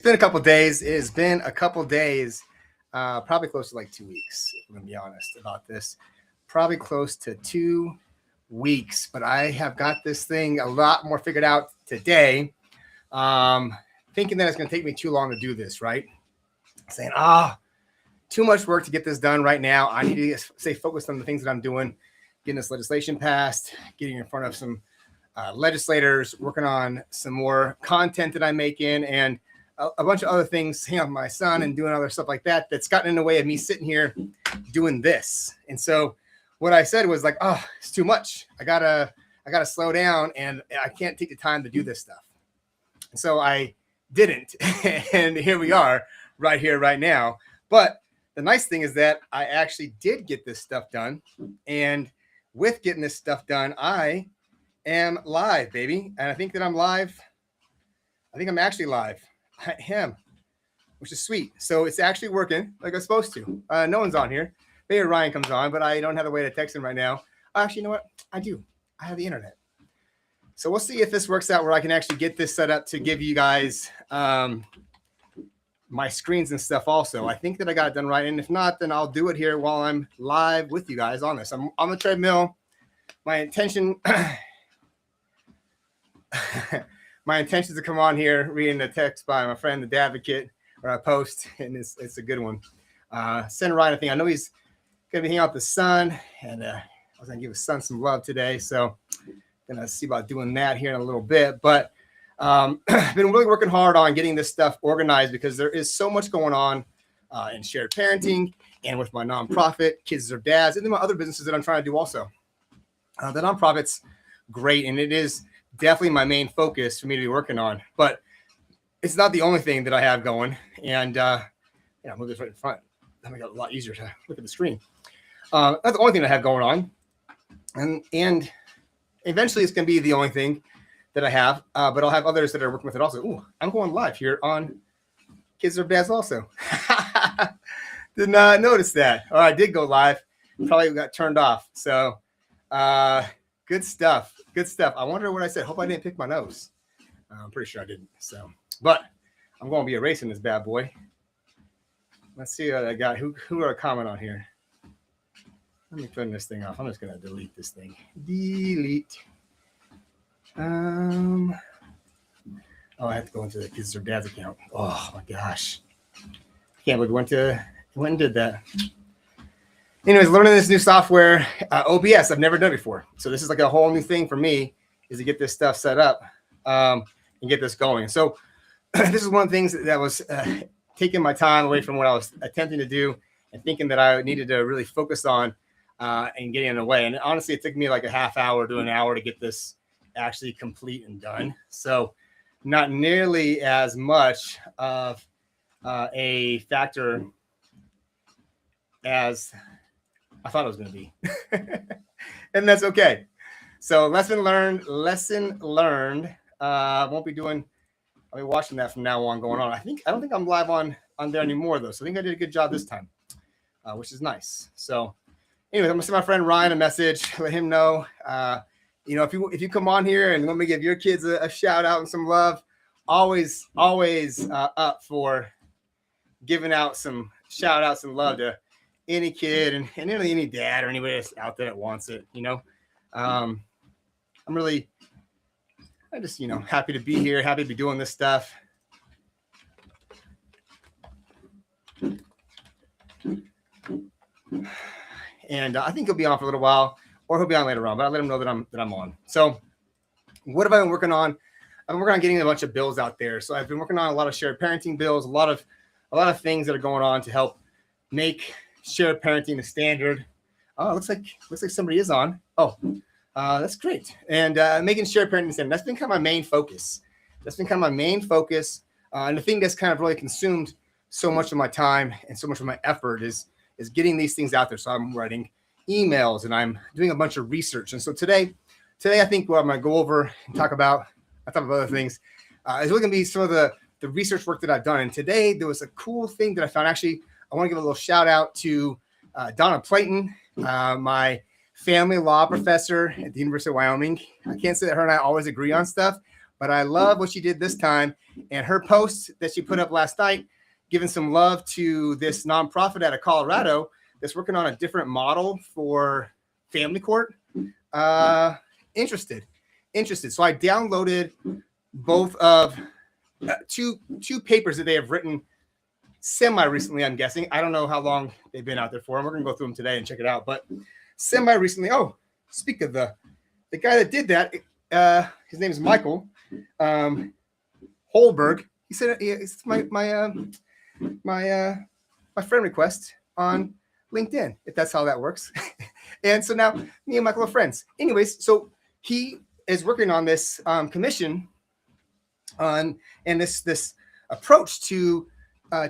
It's been a couple days. It has been a couple days, probably close to like 2 weeks, if I'm going to be honest about this. Probably close to 2 weeks, but I have got this thing a lot more figured out today. Thinking that it's going to take me too long to do this, right? Saying, too much work to get this done right now. I need to stay focused on the things that I'm doing, getting this legislation passed, getting in front of some legislators, working on some more content that I'm making, and a bunch of other things, hanging out with my son and doing other stuff like that. That's gotten in the way of me sitting here doing this. And so what I said was like, it's too much. I gotta slow down, and I can't take the time to do this stuff. And so I didn't. And here we are right here, right now. But the nice thing is that I actually did get this stuff done. And with getting this stuff done, I am live, baby. And I think that I'm live. I think I'm actually live. I am, which is sweet. So it's actually working like it's supposed to. No one's on here. Maybe Ryan comes on, but I don't have a way to text him right now. Actually, you know what? I do. I have the internet. So we'll see if this works out where I can actually get this set up to give you guys my screens and stuff also. I think that I got it done right. And if not, then I'll do it here while I'm live with you guys on this. I'm on the treadmill. My intention... My intention is to come on here reading a text by my friend, the Advocate, or a post, and it's a good one. Send Ryan a thing. I know he's going to be hanging out with the son, and I was going to give his son some love today, so I'm going to see about doing that here in a little bit. But I've been really working hard on getting this stuff organized because there is so much going on in shared parenting and with my nonprofit, Kids Deserve Dads, and then my other businesses that I'm trying to do also. The nonprofit's great, and it is definitely my main focus for me to be working on, but it's not the only thing that I have going. And move this right in front. That makes it a lot easier to look at the screen. That's the only thing I have going on, and eventually it's going to be the only thing that I have. But I'll have others that are working with it also. Ooh, I'm going live here on Kids Deserve Dads also. Did not notice that. Oh, I did go live. Probably got turned off. So good stuff. Good stuff. I wonder what I said. Hope I didn't pick my nose. I'm pretty sure I didn't. So, but I'm going to be erasing this bad boy. Let's see what I got. Who are comment on here? Let me turn this thing off. I'm just going to delete this thing. Delete. Oh, I have to go into the Kids Deserve Dads account. Oh my gosh. I can't believe we went and did that. Anyways, learning this new software, OBS, I've never done it before. So this is like a whole new thing for me, is to get this stuff set up and get this going. So this is one of the things that was taking my time away from what I was attempting to do and thinking that I needed to really focus on and getting in the way. And honestly, it took me like a half hour to an hour to get this actually complete and done. So not nearly as much of a factor as I thought it was going to be. And that's okay. So lesson learned. I'll be watching that from now on going on. I don't think I'm live on there anymore though. So I think I did a good job this time, which is nice. So anyways, I'm gonna send my friend Ryan a message, let him know, if you come on here and want me to give your kids a shout out and some love, always up for giving out some shout outs and love to any kid and any dad or anybody that's out there that wants it. I'm just happy to be here, happy to be doing this stuff. And I think he'll be on for a little while, or he'll be on later on, but I'll let him know that I'm on. So what have I been working on? I've been working on getting a bunch of bills out there. So I've been working on a lot of shared parenting bills, a lot of things that are going on to help make shared parenting the standard. Oh, looks like somebody is on. Oh, that's great. And making shared parenting the standard. That's been kind of my main focus. And the thing that's kind of really consumed so much of my time and so much of my effort is getting these things out there. So I'm writing emails and I'm doing a bunch of research. And so today I think what I'm going to go over and talk about, on top of other things, is really going to be some of the research work that I've done. And today there was a cool thing that I found. Actually, I want to give a little shout out to Donna Playton, my family law professor at the University of Wyoming. I can't say that her and I always agree on stuff, but I love what she did this time. And her post that she put up last night, giving some love to this nonprofit out of Colorado that's working on a different model for family court. Interested. So I downloaded both of two papers that they have written semi-recently, I'm guessing. I don't know how long they've been out there for. We're going to go through them today and check it out. But semi-recently, oh, speak of the guy that did that, his name is Michael Holberg. He said it's my friend request on LinkedIn, if that's how that works. And so now me and Michael are friends. Anyways, so he is working on this commission on and this approach to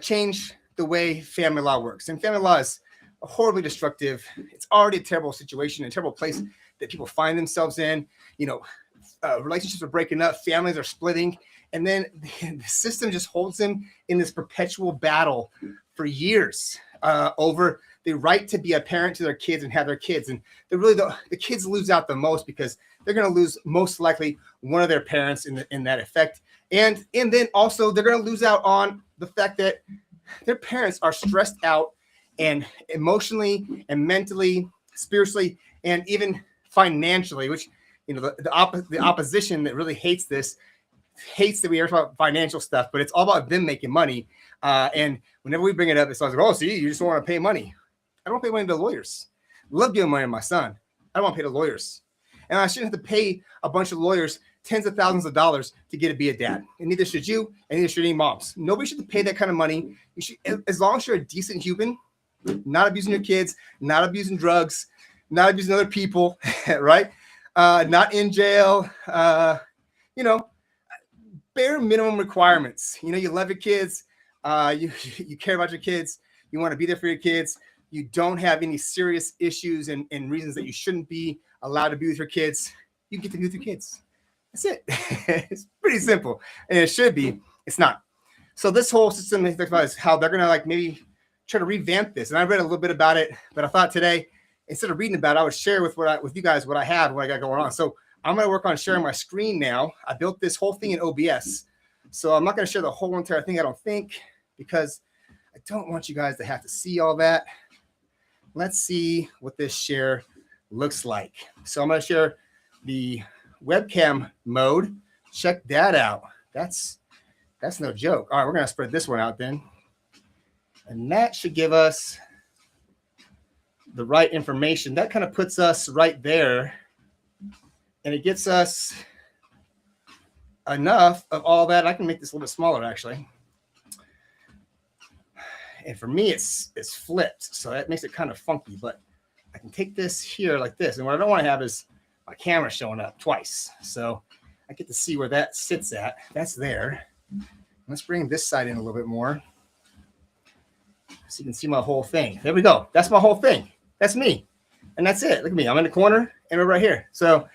change the way family law works. And family law is horribly destructive. It's already a terrible situation, a terrible place that people find themselves in. You know, relationships are breaking up, families are splitting, and then the system just holds them in this perpetual battle for years over the right to be a parent to their kids and have their kids. And the kids lose out the most because they're going to lose most likely one of their parents in that effect. And then also they're going to lose out on the fact that their parents are stressed out and emotionally and mentally, spiritually, and even financially, which, you know, the opposition that really hates this, hates that we ever talk about financial stuff, but it's all about them making money. And whenever we bring it up, it's always like, oh, see, you just don't want to pay money. I don't want to pay money to lawyers. I love giving money to my son. I don't want to pay to lawyers. And I shouldn't have to pay a bunch of lawyers tens of thousands of dollars to get to be a dad. And neither should you, and neither should any moms. Nobody should pay that kind of money. You should, as long as you're a decent human, not abusing your kids, not abusing drugs, not abusing other people, right? Not in jail, you know, bare minimum requirements. You know, you love your kids, you care about your kids, you want to be there for your kids, you don't have any serious issues and reasons that you shouldn't be allowed to be with your kids, you get to be with your kids. That's it. It's pretty simple. And it should be. It's not. So this whole system is how they're going to like maybe try to revamp this. And I read a little bit about it, but I thought today, instead of reading about it, I would share with you guys what I have, what I got going on. So I'm going to work on sharing my screen now. I built this whole thing in OBS. So I'm not going to share the whole entire thing, I don't think, because I don't want you guys to have to see all that. Let's see what this share looks like. So I'm going to share the webcam mode. Check that out. That's no joke. All right, we're going to spread this one out then. And that should give us the right information. That kind of puts us right there. And it gets us enough of all that. I can make this a little bit smaller, actually. And for me, it's flipped. So that makes it kind of funky. But I can take this here like this. And what I don't want to have is my camera showing up twice. So I get to see where that sits at. That's there. Let's bring this side in a little bit more, so you can see my whole thing. There we go. That's my whole thing. That's me. And that's it. Look at me. I'm in the corner and we're right here. So,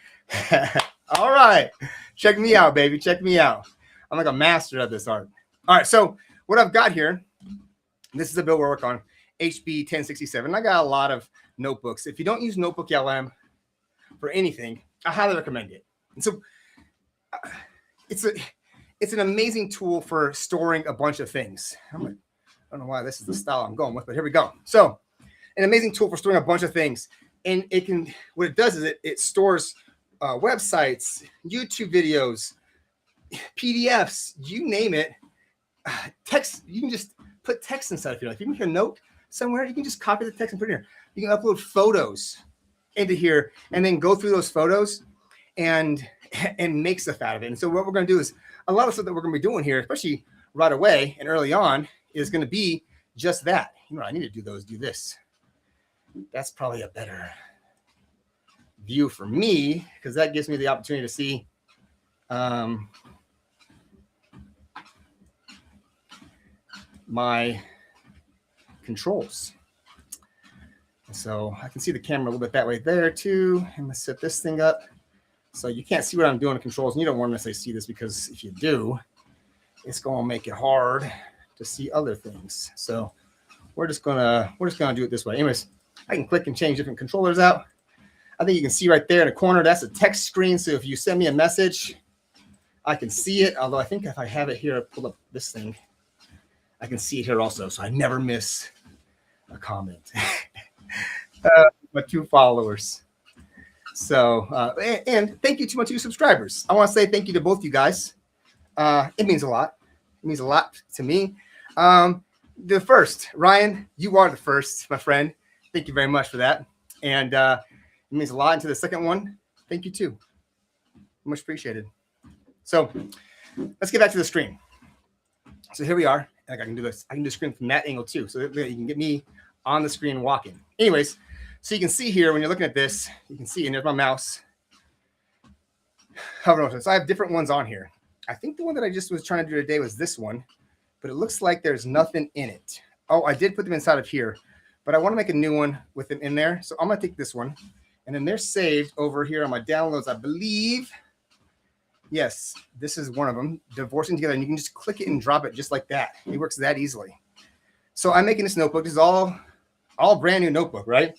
all right. Check me out, baby. Check me out. I'm like a master of this art. All right. So what I've got here, this is a bill we're working on, HB 1067. I got a lot of notebooks. If you don't use Notebook LM for anything, I highly recommend it. And so it's an amazing tool for storing a bunch of things. I don't know why this is the style I'm going with, but here we go. So an amazing tool for storing a bunch of things. And what it does is it stores websites, YouTube videos, PDFs, you name it, text. You can just put text inside if you like. If you make a note somewhere, you can just copy the text and put it here. You can upload photos into here and then go through those photos and make stuff out of it. And so what we're going to do is a lot of stuff that we're going to be doing here, especially right away and early on, is going to be just that. You know what I need to do this. That's probably a better view for me because that gives me the opportunity to see my controls. So I can see the camera a little bit that way there too. And let's set this thing up. So you can't see what I'm doing in controls, and you don't want to necessarily see this because if you do, it's going to make it hard to see other things. So we're just gonna do it this way. Anyways, I can click and change different controllers out. I think you can see right there in the corner, that's a text screen. So if you send me a message, I can see it, although I think if I have it here, I pull up this thing, I can see it here also, so I never miss a comment. My 2 followers. So, and thank you to my 2 subscribers. I want to say thank you to both you guys. It means a lot. It means a lot to me. The first, Ryan, you are the first, my friend. Thank you very much for that. And it means a lot. And to the second one, thank you too. Much appreciated. So let's get back to the screen. So here we are. Like I can do this. I can do the screen from that angle too. So that you can get me on the screen walking. Anyways, so you can see here when you're looking at this, you can see, and there's my mouse. So I have different ones on here. I think the one that I just was trying to do today was this one, but it looks like there's nothing in it. Oh, I did put them inside of here, but I want to make a new one with them in there. So I'm going to take this one, and then they're saved over here on my downloads, I believe. Yes, this is one of them, Divorcing Together, and you can just click it and drop it just like that. It works that easily. So I'm making this notebook. This is all brand new notebook, right?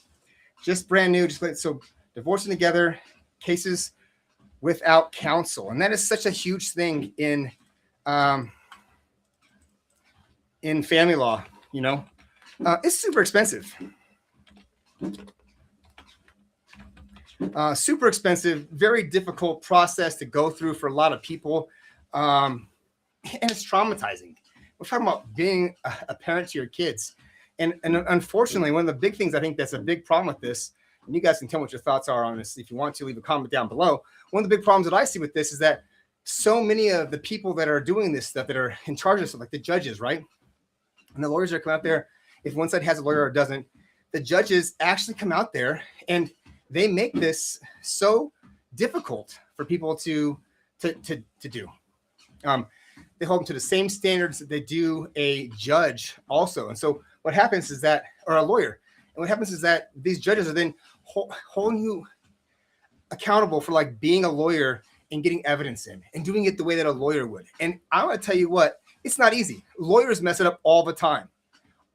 Just brand new. Just like, so Divorcing Together, cases without counsel, and that is such a huge thing in family law. You know, it's super expensive. Super expensive, very difficult process to go through for a lot of people, and it's traumatizing. We're talking about being a parent to your kids, and unfortunately, one of the big things I think that's a big problem with this, and you guys can tell me what your thoughts are on this if you want to. Leave a comment down below. One of the big problems that I see with this is that so many of the people that are doing this stuff, that are in charge of stuff, like the judges, right, and the lawyers that come out there, if one side has a lawyer or doesn't, the judges actually come out there and they make this so difficult for people to do. They hold them to the same standards that they do a judge also. And so what happens is that, or a lawyer, and what happens is that these judges are then holding you accountable for like being a lawyer and getting evidence in and doing it the way that a lawyer would. And I want to tell you what, it's not easy. Lawyers mess it up all the time,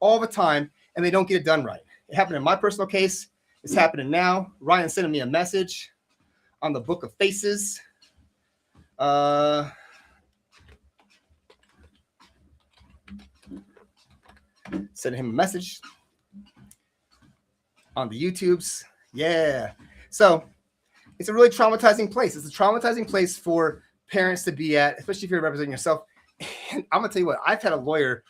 and they don't get it done right. It happened in my personal case. It's happening now. Ryan sending me a message on the Book of Faces. Sending him a message on the YouTubes. Yeah. So it's a really traumatizing place. It's a traumatizing place for parents to be at, especially if you're representing yourself. And I'm gonna tell you what, I've had a lawyer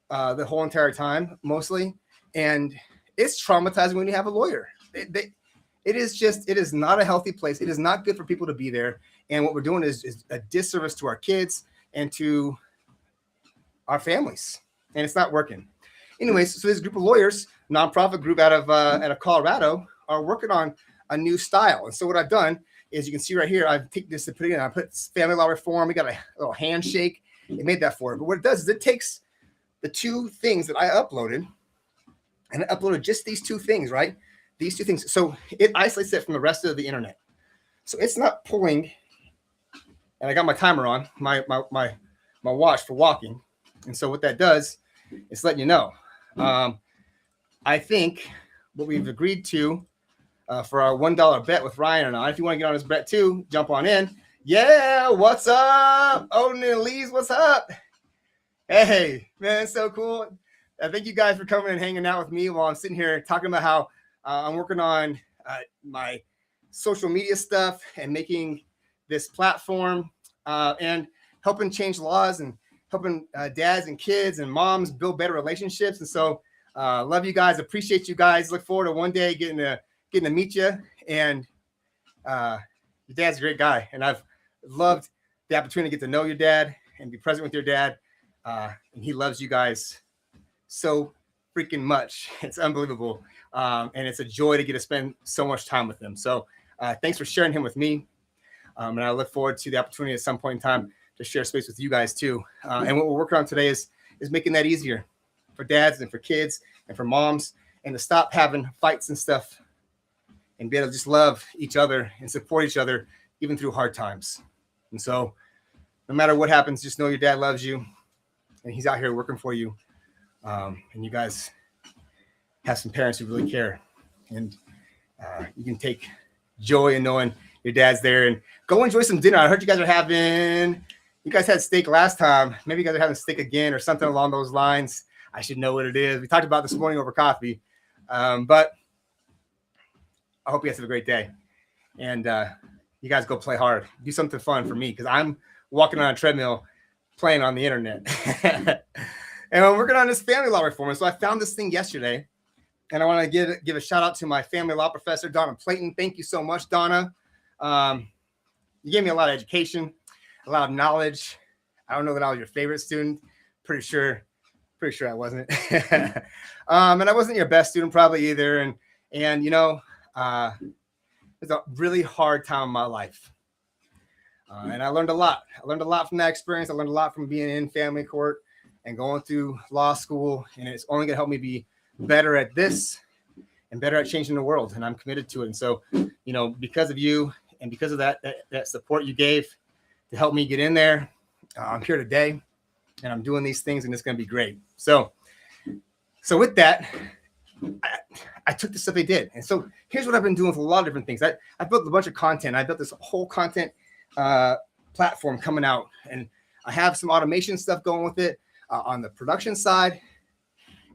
the whole entire time, mostly, and it's traumatizing when you have a lawyer. It is not a healthy place. It is not good for people to be there. And what we're doing is a disservice to our kids and to our families. And it's not working. Anyways, so this group of lawyers, nonprofit group out of Colorado, are working on a new style. And so what I've done is, you can see right here, I've taken this and put it in. I put family law reform. We got a little handshake. It made that for it. But what it does is it takes the 2 things that I uploaded, and I uploaded just these 2 things, right? These 2 things. So it isolates it from the rest of the internet. So it's not pulling, and I got my timer on, my watch for walking. And so what that does is letting you know. I think what we've agreed to for our $1 bet with Ryan and I, if you want to get on this bet too, jump on in. Yeah, what's up? Odin and Elise, what's up? Hey, man, it's so cool. Thank you guys for coming and hanging out with me while I'm sitting here talking about how I'm working on my social media stuff and making this platform and helping change laws and helping dads and kids and moms build better relationships. And so love you guys. Appreciate you guys. Look forward to one day getting to meet you. And your dad's a great guy. And I've loved the opportunity to get to know your dad and be present with your dad. And he loves you guys so freaking much. It's unbelievable. And it's a joy to get to spend so much time with him. So thanks for sharing him with me. And I look forward to the opportunity at some point in time to share space with you guys too. And what we're working on today is making that easier for dads and for kids and for moms, and to stop having fights and stuff and be able to just love each other and support each other even through hard times. And so no matter what happens, just know your dad loves you and he's out here working for you. And you guys have some parents who really care, and you can take joy in knowing your dad's there, and go enjoy some dinner. I heard you guys had steak last time. Maybe you guys are having steak again or something along those lines. I should know what it is. We talked about this morning over coffee, but I hope you guys have a great day, and you guys go play hard. Do something fun for me, because I'm walking on a treadmill playing on the internet. And I'm working on this family law reform. So I found this thing yesterday, and I want to give a shout out to my family law professor, Donna Playton. Thank you so much, Donna. You gave me a lot of education, a lot of knowledge. I don't know that I was your favorite student. Pretty sure I wasn't. And I wasn't your best student probably either. And you know, it's a really hard time in my life. And I learned a lot. I learned a lot from that experience. I learned a lot from being in family court and going through law school. And it's only going to help me be better at this and better at changing the world. And I'm committed to it. And so, you know, because of you and because of that support you gave to help me get in there, I'm here today and I'm doing these things, and it's going to be great. So with that, I took the stuff I did. And so here's what I've been doing with a lot of different things. I built a bunch of content. I built this whole content platform coming out, and I have some automation stuff going with it on the production side.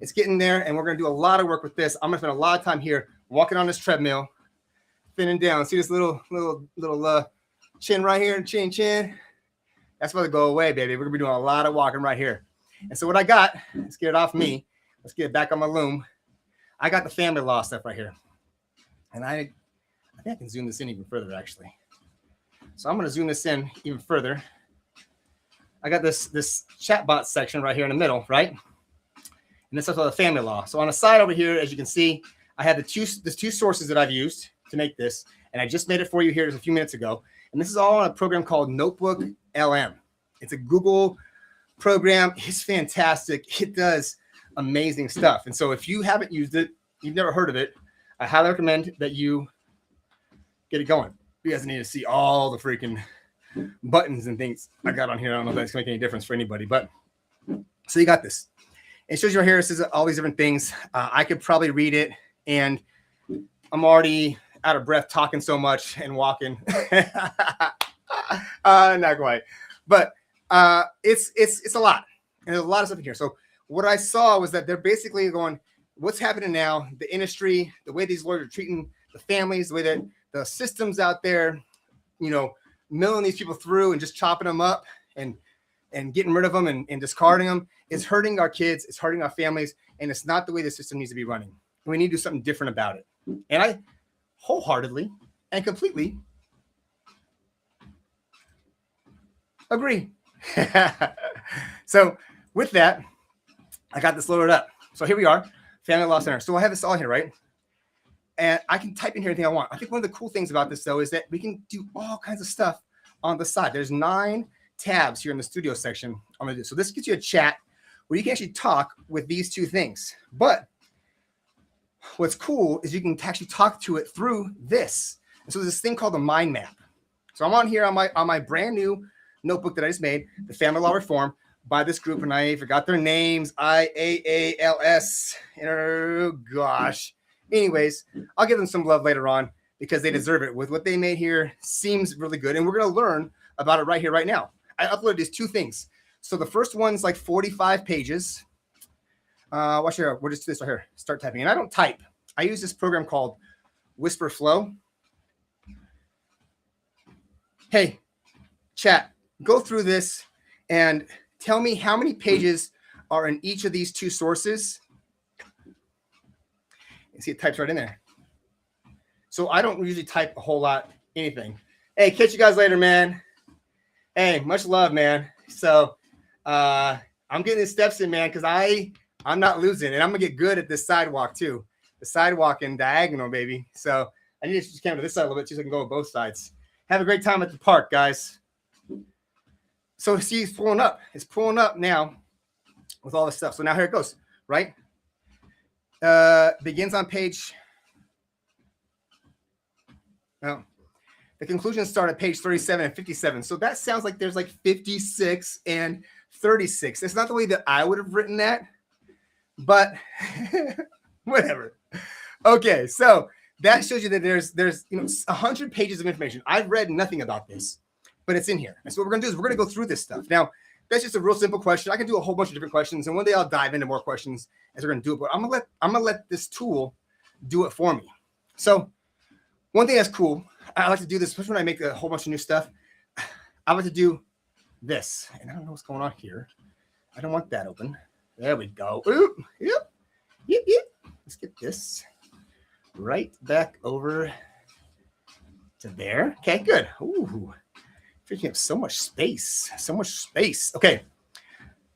It's getting there, and we're going to do a lot of work with this. I'm going to spend a lot of time here walking on this treadmill, thinning down. See this little chin right here, chin. That's about to go away, baby. We're going to be doing a lot of walking right here. And so what I got, let's get it off me. Let's get it back on my loom. I got the family law stuff right here. And I think I can zoom this in even further, actually. So I'm going to zoom this in even further. I got this chatbot section right here in the middle, right? And this is the family law. So on the side over here, as you can see, I have the two sources that I've used to make this. And I just made it for you here just a few minutes ago. And this is all on a program called Notebook LM. It's a Google program. It's fantastic. It does amazing stuff. And so if you haven't used it, you've never heard of it, I highly recommend that you get it going. You guys need to see all the freaking buttons and things I got on here. I don't know if that's going to make any difference for anybody, but so you got this. It shows you right here. It says all these different things. I could probably read it, and I'm already out of breath talking so much and walking. Not quite, but it's a lot, and there's a lot of stuff in here. So what I saw was that they're basically going, what's happening now, the industry, the way these lawyers are treating the families, the way that the systems out there, you know, milling these people through and just chopping them up and getting rid of them and discarding them is hurting our kids. It's hurting our families. And it's not the way the system needs to be running. We need to do something different about it. And I wholeheartedly and completely agree. So with that, I got this loaded up. So here we are, Family Law Center. So I have this all here, right? And I can type in here anything I want. I think one of the cool things about this, though, is that we can do all kinds of stuff on the side. There's 9 tabs here in the studio section. I'm going to do. So this gives you a chat where you can actually talk with these two things. But what's cool is you can actually talk to it through this. And so there's this thing called the mind map. So I'm on here on my brand new notebook that I just made, the Family Law Reform, by this group, and I forgot their names, IAALS. Oh gosh. Anyways, I'll give them some love later on because they deserve it. With what they made here, seems really good, and we're going to learn about it right here, right now. I uploaded these 2 things. So the first one's like 45 pages. Watch here. We'll just do this right here. Start typing, and I don't type. I use this program called Whisper Flow. Hey, chat, go through this and tell me how many pages are in each of these 2 sources. You see it types right in there. So I don't usually type a whole lot, anything. Hey, catch you guys later, man. Hey, much love, man. So I'm getting the steps in, man, because I'm not losing. And I'm going to get good at this sidewalk, too. The sidewalk and diagonal, baby. So I need to just come to this side a little bit so I can go on both sides. Have a great time at the park, guys. So see, it's pulling up. It's pulling up now with all this stuff. So now here it goes, right? Begins on page. Well, the conclusions start at page 37 and 57. So that sounds like there's like 56 and 36. It's not the way that I would have written that, but whatever. Okay, so that shows you that there's 100 pages of information. I've read nothing about this, but it's in here. And so what we're gonna do is we're gonna go through this stuff. Now, that's just a real simple question. I can do a whole bunch of different questions, and one day I'll dive into more questions as we're gonna do it. But I'm gonna let this tool do it for me. So one thing that's cool, I like to do this, especially when I make a whole bunch of new stuff. I like to do this, and I don't know what's going on here. I don't want that open. There we go. Ooh, yep. Let's get this right back over to there. Okay, good. Ooh, freaking up so much space. Okay,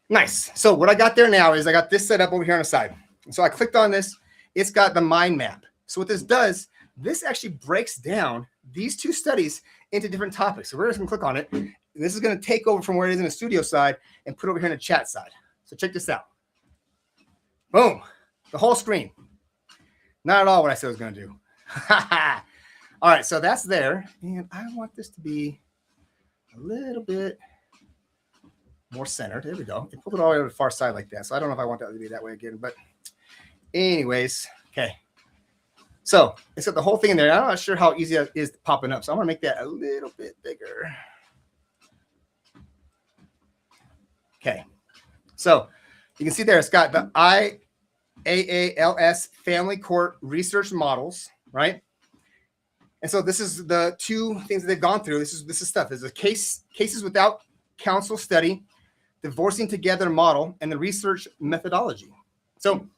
nice. So what I got there now is I got this set up over here on the side. So I clicked on this. It's got the mind map. So what this does, this actually breaks down these two studies into different topics. So we're just gonna click on it. And this is gonna take over from where it is in the studio side and put it over here in the chat side. So check this out. Boom, the whole screen. Not at all what I said I was gonna do. All right, so that's there. And I want this to be a little bit more centered. There we go. It pulled it all the way to the far side like that. So I don't know if I want that to be that way again, but anyways, okay. So it's got the whole thing in there. I'm not sure how easy it is popping up. So I'm gonna make that a little bit bigger. Okay. So you can see there, it's got the IAALS Family Court Research Models, right? And so this is the two things that they've gone through. This is stuff. There's a cases without counsel study, divorcing together model, and the research methodology. So,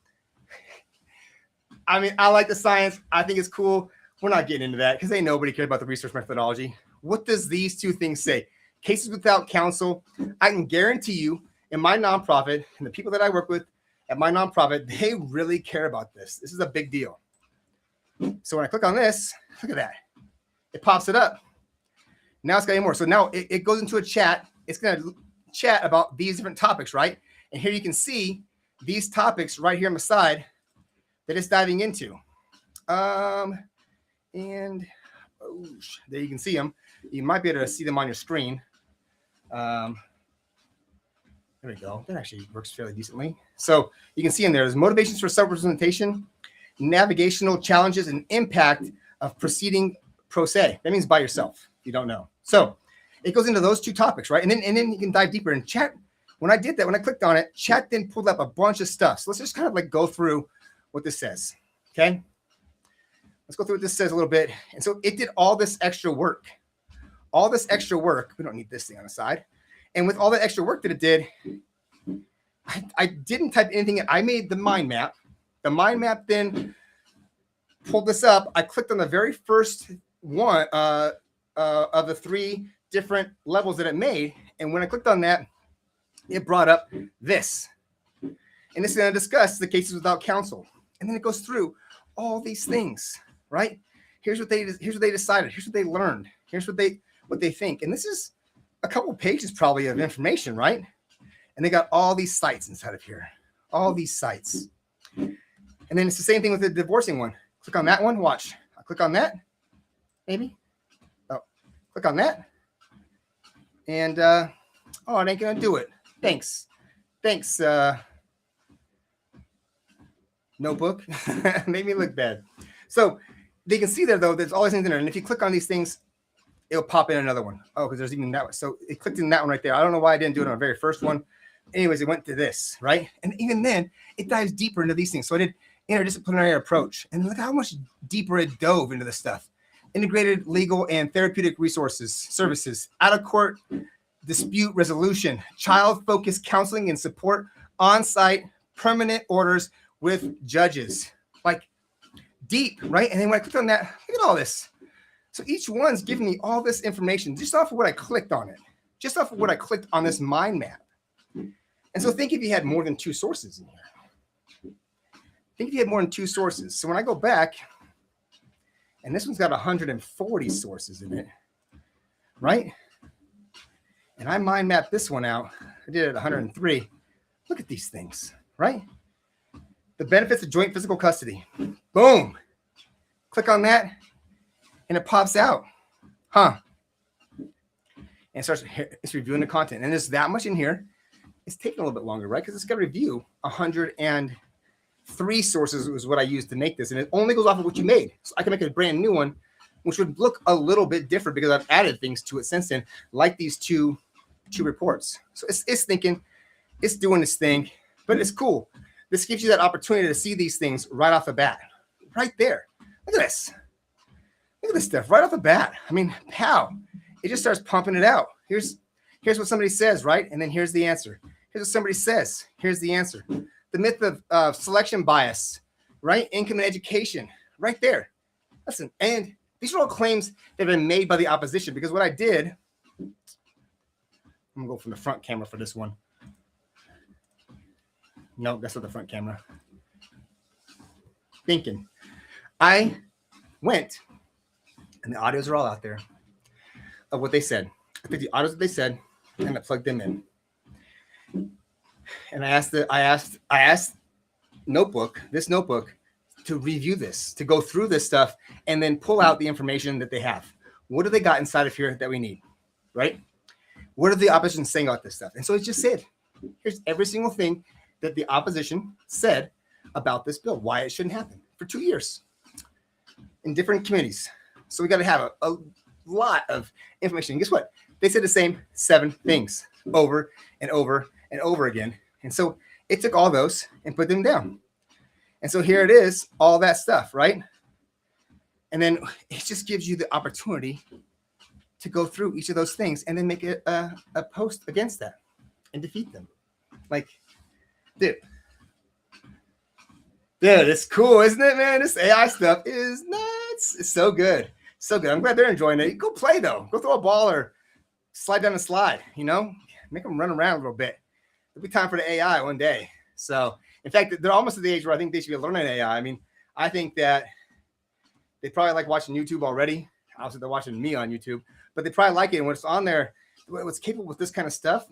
I mean, I like the science. I think it's cool. We're not getting into that because ain't nobody cares about the research methodology. What does these two things say? Cases without counsel. I can guarantee you in my nonprofit and the people that I work with at my nonprofit, they really care about this. This is a big deal. So when I click on this, look at that. It pops it up. Now it's got any more. So now it goes into a chat. It's going to chat about these different topics, right? And here you can see these topics right here on the side that it's diving into. And there you can see them. You might be able to see them on your screen. There we go. That actually works fairly decently. So you can see in there, there's motivations for self-representation, navigational challenges, and impact of proceeding pro se. That means by yourself, if you don't know. So it goes into those two topics, right? And then you can dive deeper in chat. When I did that, when I clicked on it, chat then pulled up a bunch of stuff. So let's just kind of like go through what this says, okay? Let's go through what this says a little bit. And so it did all this extra work. All this extra work. We don't need this thing on the side. And with all the extra work that it did, I didn't type anything in. I made the mind map. The mind map then pulled this up. I clicked on the very first one of the three different levels that it made. And when I clicked on that, it brought up this. And it's going to discuss the cases without counsel. And then it goes through all these things, right? Here's what they decided. Here's what they learned. Here's what they think. And this is a couple pages probably of information, right? And they got all these sites inside of here. All these sites. And then it's the same thing with the divorcing one. Click on that one. Watch. I'll click on that. Maybe. Oh, click on that. And oh, it ain't gonna do it. Thanks. Notebook. Made me look bad. So they can see there though, there's all these things in there. And if you click on these things, it'll pop in another one. Oh, because there's even that one. So it clicked in that one right there. I don't know why I didn't do it on the very first one. Anyways, it went to this, right? And even then, it dives deeper into these things. So I did interdisciplinary approach. And look how much deeper it dove into this stuff. Integrated legal and therapeutic resources, services, out-of-court dispute resolution, child-focused counseling and support, on-site permanent orders with judges. Like deep, right? And then when I clicked on that, look at all this. So each one's giving me all this information just off of what I clicked on it, just off of what I clicked on this mind map. And so think if you had more than two sources in here. Think if you had more than two sources. So when I go back, and this one's got 140 sources in it, right? And I mind mapped this one out. I did it at 103. Look at these things, right? The benefits of joint physical custody. Boom. Click on that, and it pops out. And it starts, it's reviewing the content. And there's that much in here. It's taking a little bit longer, right? Because it's got to review 150 3 sources was what I used to make this, and it only goes off of what you made. So I can make a brand new one, which would look a little bit different because I've added things to it since then, like these two reports. So it's thinking, it's doing this thing, but it's cool. This gives you that opportunity to see these things right off the bat, right there. Look at this. Look at this stuff right off the bat. I mean, how? It just starts pumping it out. Here's what somebody says, right? And then here's the answer. Here's what somebody says. Here's the answer. The myth of selection bias, right? Income and education, right there. Listen, and these are all claims that have been made by the opposition, because what I did, I'm gonna go from the front camera for this one. No, that's not the front camera. Thinking. I went, and the audios are all out there of what they said. I took the audios that they said, and I plugged them in. And I asked this notebook to review this, to go through this stuff, and then pull out the information that they have. What do they got inside of here that we need, right? What are the opposition saying about this stuff? And so it just said, here's every single thing that the opposition said about this bill, why it shouldn't happen for 2 years in different committees. So we got to have a lot of information. And guess what? They said the same 7 things over and over and over again. And so it took all those and put them down. And so here it is, all that stuff, right? And then it just gives you the opportunity to go through each of those things and then make a post against that and defeat them. Like, dude, it's cool, isn't it, man? This AI stuff is nuts. It's so good. So good. I'm glad they're enjoying it. Go play, though. Go throw a ball or slide down a slide, you know? Make them run around a little bit. It'll be time for the AI one day. So, in fact, they're almost at the age where I think they should be learning AI. I mean, I think that they probably like watching YouTube already. Obviously, they're watching me on YouTube, but they probably like it. And when it's on there, what's capable with this kind of stuff,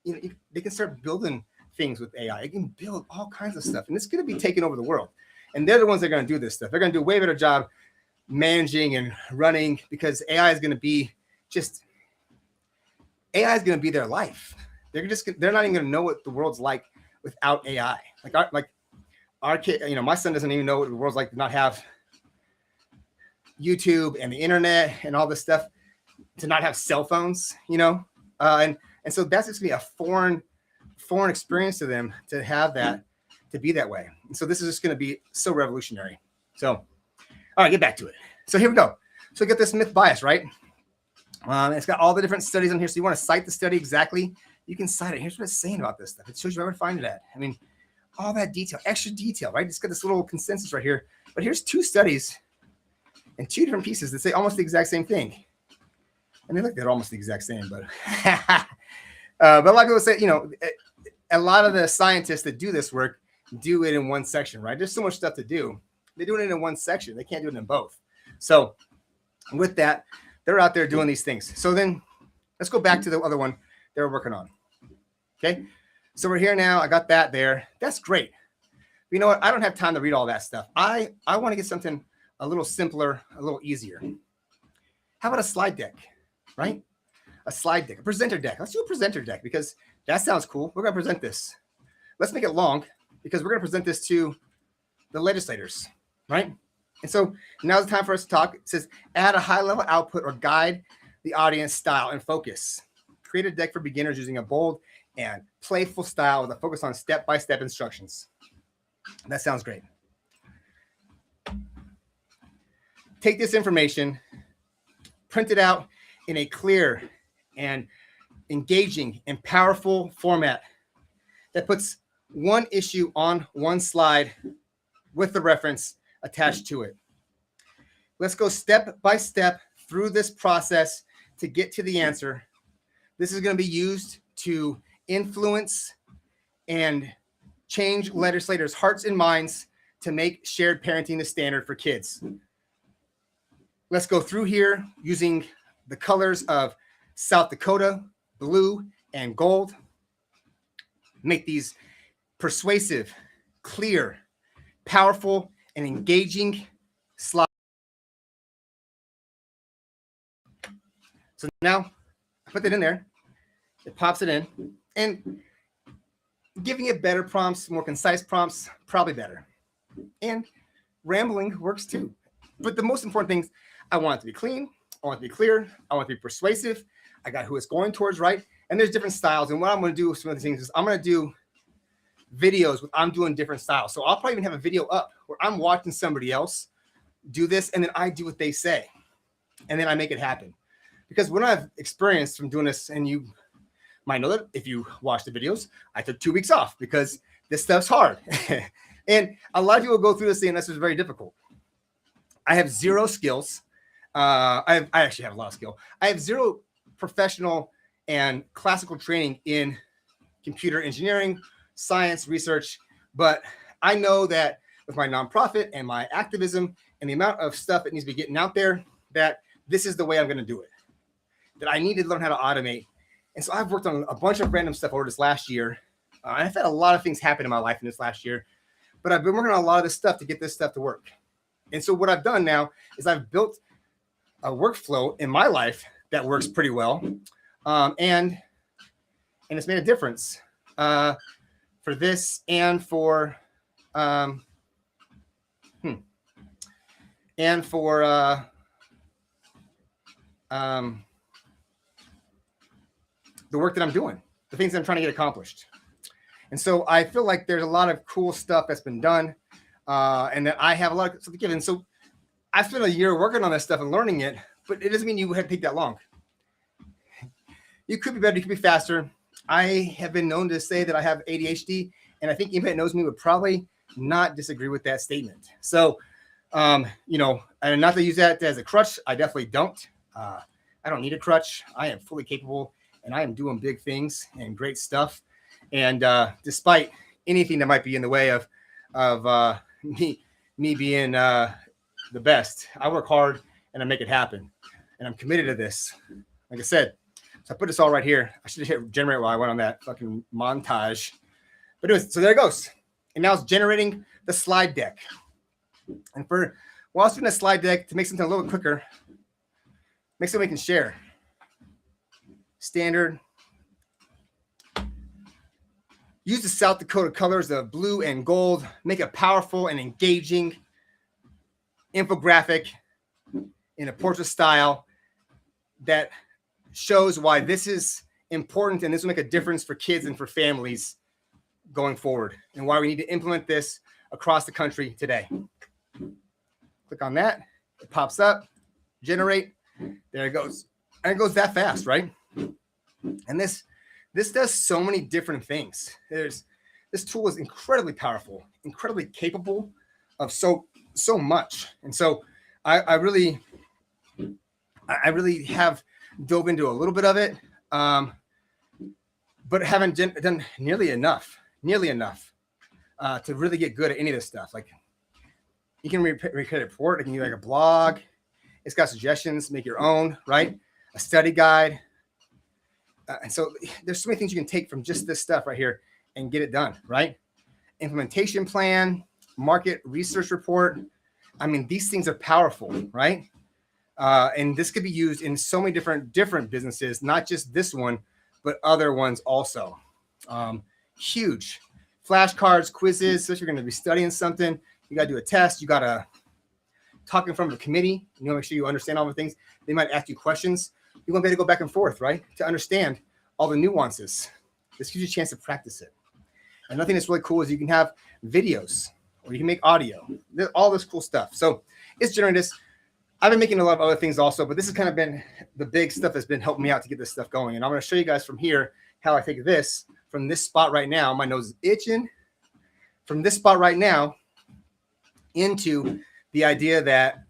you know, they can start building things with AI. It can build all kinds of stuff, and it's going to be taking over the world. And they're the ones that are going to do this stuff. They're going to do a way better job managing and running, because AI is going to be their life. They're not even going to know what the world's like without AI. Like our kid, you know, my son doesn't even know what the world's like to not have YouTube and the internet and all this stuff, to not have cell phones, you know, and so that's just gonna be a foreign experience to them, to have that, to be that way. And so this is just going to be so revolutionary. So, all right, get back to it. So here we go. So get this myth bias, right? It's got all the different studies on here. So you want to cite the study exactly, you can cite it. Here's what it's saying about this stuff. It shows you where to find it at. I mean, all that detail, extra detail, right? It's got this little consensus right here. But here's 2 studies and 2 different pieces that say almost the exact same thing. And they look, they're almost the exact same, but but a lot of people say, you know, a lot of the scientists that do this work do it in one section, right? There's so much stuff to do. They're doing it in one section. They can't do it in both. So with that, they're out there doing these things. So then let's go back to the other one they're working on. Okay. So we're here now. I got that there. That's great. But you know what? I don't have time to read all that stuff. I want to get something a little simpler, a little easier. How about a slide deck, right? A slide deck, a presenter deck. Let's do a presenter deck, because that sounds cool. We're going to present this. Let's make it long, because we're going to present this to the legislators, right? And so now's the time for us to talk. It says, add a high-level output or guide the audience style and focus. Create a deck for beginners using a bold and playful style with a focus on step-by-step instructions. That sounds great. Take this information, print it out in a clear and engaging and powerful format that puts one issue on one slide with the reference attached to it. Let's go step by step through this process to get to the answer. This is going to be used to influence and change legislators' hearts and minds to make shared parenting the standard for kids. Let's go through here using the colors of South Dakota, blue and gold. Make these persuasive, clear, powerful, and engaging slides. So now I put that in there. It pops it in. And giving it better prompts, more concise prompts, probably better. And rambling works too. But the most important things, I want it to be clean. I want it to be clear. I want it to be persuasive. I got who it's going towards, right? And there's different styles. And what I'm going to do with some of the things is I'm going to do videos with I'm doing different styles. So I'll probably even have a video up where I'm watching somebody else do this, and then I do what they say, and then I make it happen. Because what I've experienced from doing this, and you might know that if you watch the videos, I took 2 weeks off because this stuff's hard. And a lot of people go through this thing, and this is very difficult. I have zero skills. I actually have a lot of skill. I have zero professional and classical training in computer engineering, science, research. But I know that with my nonprofit and my activism and the amount of stuff that needs to be getting out there, that this is the way I'm going to do it. That I need to learn how to automate. And so I've worked on a bunch of random stuff over this last year. I've had a lot of things happen in my life in this last year, but I've been working on a lot of this stuff to get this stuff to work. And so what I've done now is I've built a workflow in my life that works pretty well. And it's made a difference for this and for the work that I'm doing, the things that I'm trying to get accomplished. And so I feel like there's a lot of cool stuff that's been done, and that I have a lot of stuff to give. And so I spent a year working on this stuff and learning it, but it doesn't mean you had to take that long. You could be better, you could be faster. I have been known to say that I have ADHD, and I think anybody that knows me would probably not disagree with that statement. So, and not to use that as a crutch, I definitely don't. I don't need a crutch. I am fully capable, and I am doing big things and great stuff. And despite anything that might be in the way of me being the best, I work hard and I make it happen. And I'm committed to this. Like I said, so I put this all right here. I should have hit generate while I went on that fucking montage. But anyways, so there it goes. And now it's generating the slide deck. And while I was doing the slide deck, to make something a little quicker, make something we can share. Standard. Use the South Dakota colors of blue and gold. Make a powerful and engaging infographic in a portrait style that shows why this is important and this will make a difference for kids and for families going forward, and why we need to implement this across the country today. Click on that. It pops up. Generate. There it goes. And it goes that fast, right? And this does so many different things. This tool is incredibly powerful, incredibly capable of so much. And so I really have dove into a little bit of it, but haven't done nearly enough to really get good at any of this stuff. Like, you can create a report. It can be like a blog. It's got suggestions. Make your own, right? A study guide. And so there's so many things you can take from just this stuff right here and get it done, right? Implementation plan, market research report. I mean, these things are powerful, right? And this could be used in so many different businesses, not just this one, but other ones also. Huge. Flashcards, quizzes. So if you're going to be studying something, you got to do a test. You got to talk in front of a committee. Make sure you understand all the things. They might ask you questions. You want to be able to go back and forth, right? To understand all the nuances. This gives you a chance to practice it. Another thing that's really cool is you can have videos, or you can make audio. All this cool stuff. So it's generating this. I've been making a lot of other things also, but this has kind of been the big stuff that's been helping me out to get this stuff going. And I'm going to show you guys from here how I take this from this spot right now. My nose is itching. From this spot right now into the idea that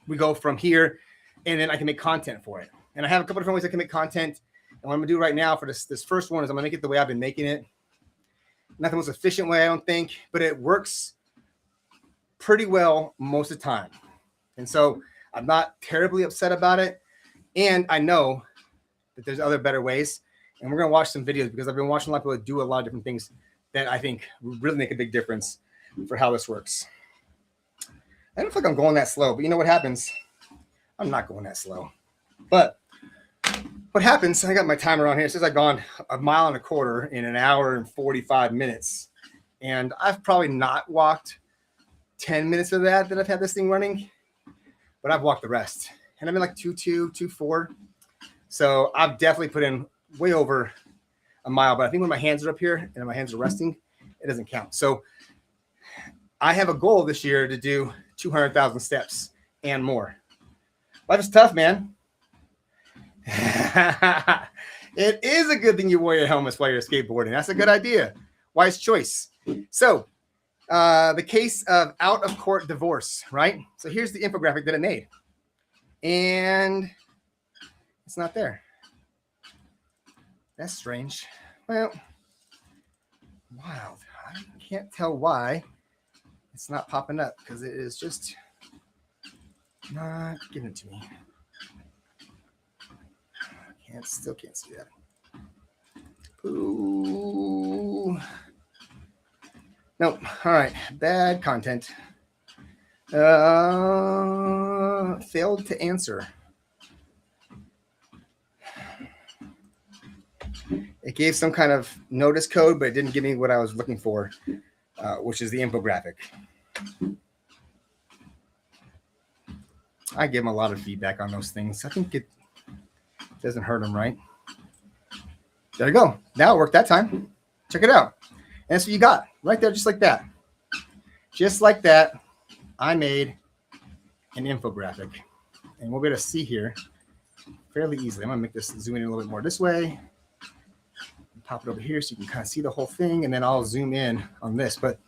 we go from here, and then I can make content for it. And I have a couple different ways I can make content. And what I'm going to do right now for this first one is I'm going to make it the way I've been making it. Not the most efficient way, I don't think, but it works pretty well most of the time. And so I'm not terribly upset about it. And I know that there's other better ways. And we're going to watch some videos because I've been watching a lot of people do a lot of different things that I think really make a big difference for how this works. I don't feel like I'm going that slow, but you know what happens? I'm not going that slow. But what happens, I got my timer on here. It says I've gone 1.25 miles in an hour and 45 minutes. And I've probably not walked 10 minutes of that I've had this thing running, but I've walked the rest. And I'm in like 2.2, 2.4. So I've definitely put in way over a mile. But I think when my hands are up here and my hands are resting, it doesn't count. So I have a goal this year to do 200,000 steps and more. Life is tough, man. It is a good thing you wear your helmets while you're skateboarding. That's a good idea. Wise choice. So the case of out of court divorce, right? So here's the infographic that it made. And it's not there. That's strange. Well, wild. I can't tell why it's not popping up because it is just not giving it to me. Still can't see that. Ooh. Nope. All right. Bad content. Failed to answer. It gave some kind of notice code, but it didn't give me what I was looking for, which is the infographic. I give them a lot of feedback on those things. I think it doesn't hurt them, right? There you go. Now it worked that time. Check it out. And that's what you got right there, just like that. Just like that, I made an infographic. And we'll be able to see here fairly easily. I'm going to make this zoom in a little bit more this way. Pop it over here so you can kind of see the whole thing. And then I'll zoom in on this. But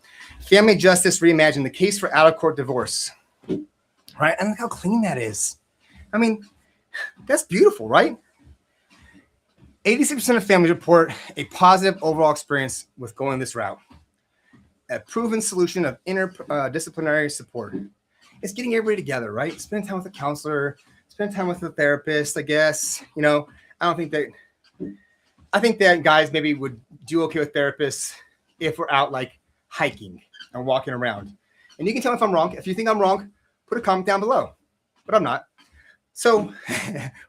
Family Justice Reimagined, the case for out-of-court divorce. Right? And look how clean that is. I mean, that's beautiful, right? 86% of families report a positive overall experience with going this route. A proven solution of interdisciplinary support. It's getting everybody together, right? Spending time with a counselor, spending time with a therapist, I guess. You know, I think that guys maybe would do okay with therapists if we're out like hiking and walking around. And you can tell me if I'm wrong. If you think I'm wrong, put a comment down below. But I'm not. So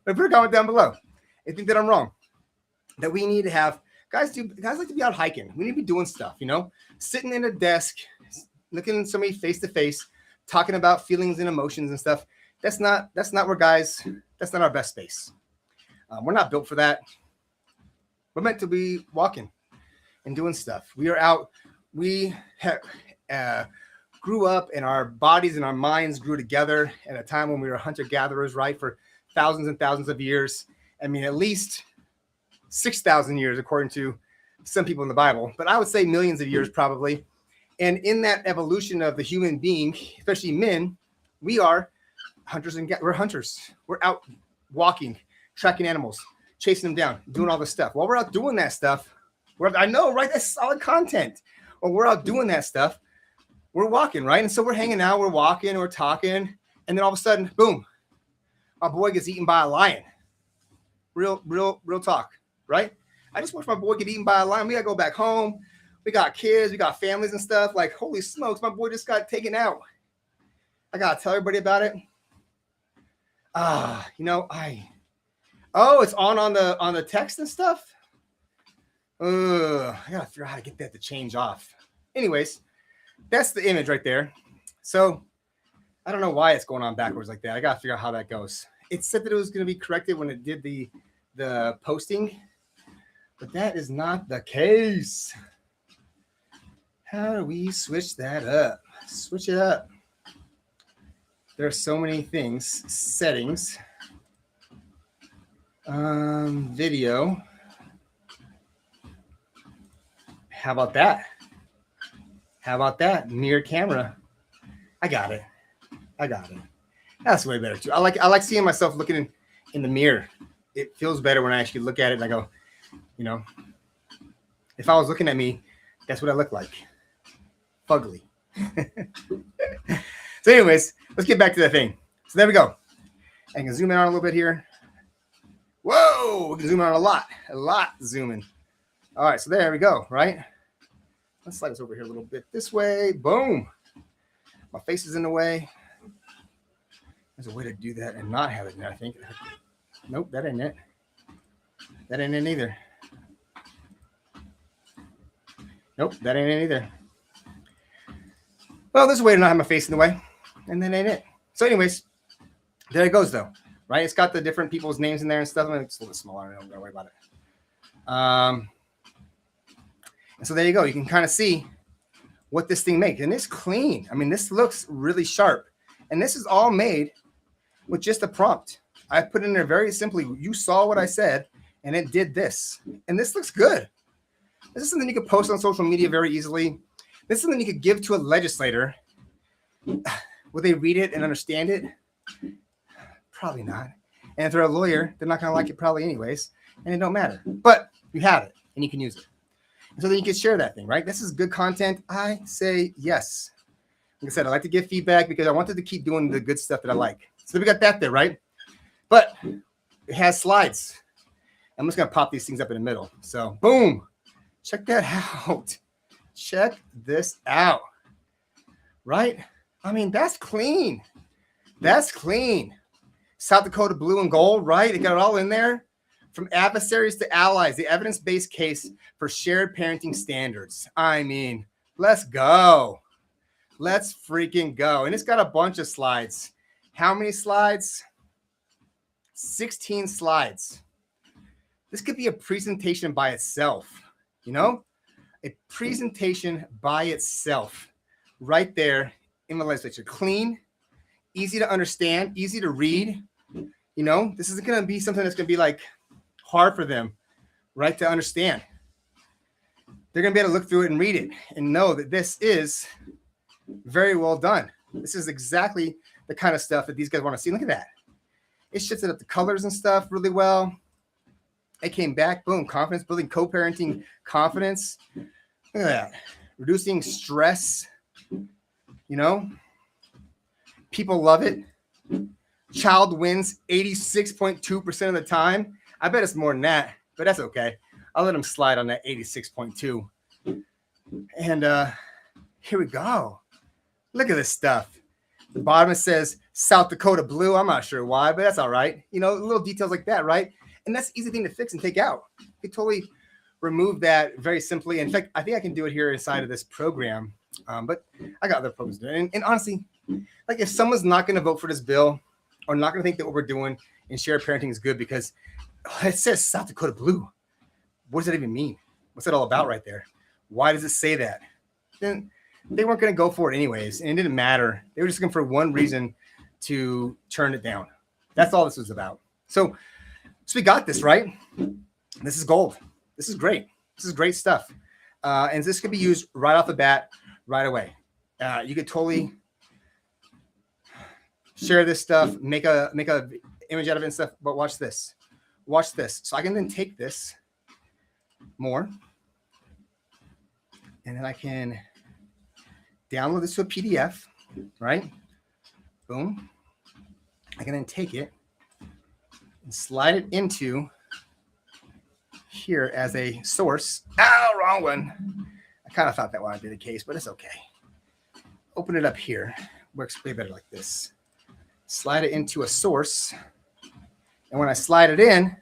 put a comment down below. If you think that I'm wrong. That we need to have guys like to be out hiking. We need to be doing stuff, you know, sitting in a desk, looking at somebody face to face, talking about feelings and emotions and stuff. That's not where guys. That's not our best space. We're not built for that. We're meant to be walking and doing stuff. We are out. We grew up, and our bodies and our minds grew together at a time when we were hunter-gatherers, right, for thousands and thousands of years. I mean, at least 6,000 years, according to some people in the Bible, but I would say millions of years probably. And in that evolution of the human being, especially men, we are hunters we're hunters. We're out walking, tracking animals, chasing them down, doing all this stuff. While we're out doing that stuff, I know, right? That's solid content. While we're out doing that stuff, we're walking, right? And so we're hanging out, we're walking, we're talking, and then all of a sudden, boom, my boy gets eaten by a lion. Real talk. Right? I just watched my boy get eaten by a lion. We got to go back home. We got kids. We got families and stuff. Like, holy smokes, my boy just got taken out. I got to tell everybody about it. It's on the text and stuff. I got to figure out how to get that to change off. Anyways, that's the image right there. So I don't know why it's going on backwards like that. I got to figure out how that goes. It said that it was going to be corrected when it did the posting. But that is not the case. How do we switch that up? Switch it up. There are so many things. Settings. Video. How about that? Mirror camera. I got it. That's way better too. I like seeing myself looking in the mirror. It feels better when I actually look at it and I go, you know, if I was looking at me, that's what I look like. Fugly. So anyways, let's get back to the thing. So there we go. I can zoom in on a little bit here. Whoa, we can zoom in on a lot zooming. All right, so there we go, right? Let's slide this over here a little bit this way. Boom. My face is in the way. There's a way to do that and not have it in there, I think. Nope, that ain't it. That ain't it either. Nope, that ain't it either. Well, there's a way to not have my face in the way, and then ain't it. So anyways, there it goes though, right? It's got the different people's names in there and stuff. It's a little bit smaller. I don't gotta worry about it. And so there you go. You can kind of see what this thing makes, and it's clean. I mean, this looks really sharp, and this is all made with just a prompt. I put in there very simply. You saw what I said, and it did this, and this looks good. This is something you could post on social media very easily. This is something you could give to a legislator. Will they read it and understand it? Probably not. And if they're a lawyer, they're not going to like it probably anyways, and it don't matter. But you have it, and you can use it. And so then you can share that thing, right? This is good content. I say yes. Like I said, I like to give feedback because I wanted to keep doing the good stuff that I like. So we got that there, right? But it has slides. I'm just going to pop these things up in the middle. So boom. Check that out. Check this out. Right? I mean, that's clean. That's clean. South Dakota blue and gold, right? It got it all in there. From adversaries to allies, the evidence-based case for shared parenting standards. I mean, let's go. Let's freaking go. And it's got a bunch of slides. How many slides? 16 slides. This could be a presentation by itself, you know? A presentation by itself right there in the legislature. Clean, easy to understand, easy to read. You know, this isn't going to be something that's going to be like hard for them, right, to understand. They're going to be able to look through it and read it and know that this is very well done. This is exactly the kind of stuff that these guys want to see. Look at that. It shifts it up the colors and stuff really well. It came back, boom, confidence building, co-parenting confidence. Look at that. Reducing stress. You know, people love it. Child wins 86.2% of the time. I bet it's more than that, but that's okay. I'll let them slide on that 86.2. And here we go. Look at this stuff. The bottom it says South Dakota blue. I'm not sure why, but that's all right. You know, little details like that, right? And that's an easy thing to fix and take out. You can totally remove that very simply. In fact, I think I can do it here inside of this program, but I got other programs to do it. And honestly, like if someone's not going to vote for this bill or not going to think that what we're doing in shared parenting is good because it says South Dakota blue. What does that even mean? What's it all about right there? Why does it say that? Then they weren't going to go for it anyways, and it didn't matter. They were just looking for one reason to turn it down. That's all this was about. So we got this, right? This is gold. This is great. This is great stuff. And this could be used right off the bat, right away. You could totally share this stuff, make a image out of it and stuff. But watch this. Watch this. So I can then take this more, and then I can download this to a PDF, right? Boom. I can then take it and slide it into here as a source. Oh, wrong one. I kind of thought that would be the case, but it's okay. Open it up here. Works way better like this. Slide it into a source. And when I slide it in,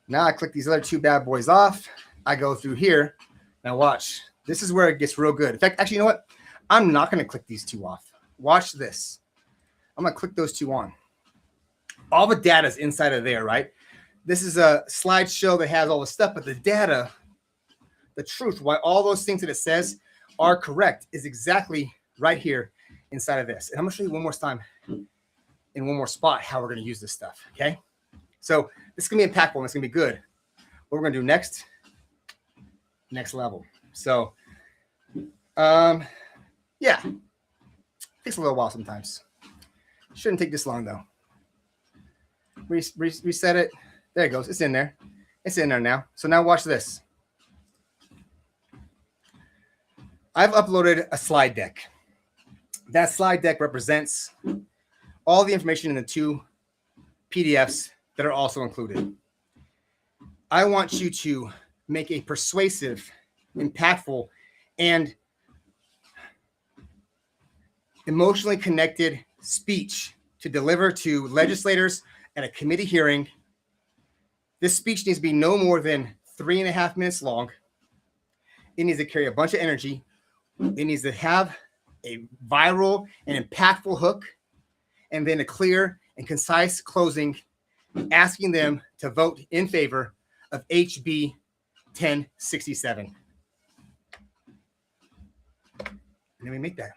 now I click these other two bad boys off. I go through here. Now watch. This is where it gets real good. In fact, actually, you know what? I'm not going to click these two off. Watch this. I'm going to click those two on. All the data is inside of there, right? This is a slideshow that has all the stuff, but the data, the truth, why all those things that it says are correct is exactly right here inside of this. And I'm going to show you one more time in one more spot how we're going to use this stuff, okay? So this is going to be impactful and it's going to be good. What we're going to do next level. So, yeah, takes a little while sometimes. Shouldn't take this long though. Reset it. There it goes. It's in there. It's in there now. So now watch this. I've uploaded a slide deck. That slide deck represents all the information in the two PDFs that are also included. I want you to make a persuasive, impactful, and emotionally connected speech to deliver to legislators at a committee hearing. This speech needs to be no more than 3.5 minutes long. It needs to carry a bunch of energy. It needs to have a viral and impactful hook, and then a clear and concise closing, asking them to vote in favor of HB 1067. And then we make that.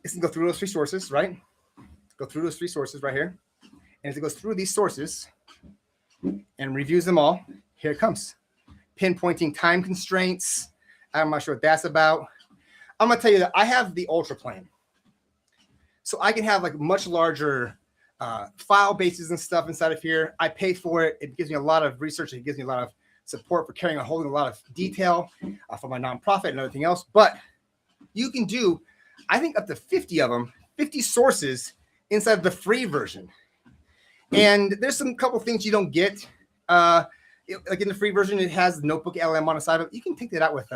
It's going to go through those three sources, right? Go through those three sources right here. And as it goes through these sources and reviews them all, here it comes. Pinpointing time constraints. I'm not sure what that's about. I'm going to tell you that I have the Ultra plan. So I can have like much larger file bases and stuff inside of here. I pay for it. It gives me a lot of research. It gives me a lot of support for carrying and holding a lot of detail for my nonprofit and everything else. But you can do, I think, up to 50 of them, 50 sources inside of the free version. And there's some couple things you don't get. Like in the free version, it has Notebook LM on the side of it. You can take that out with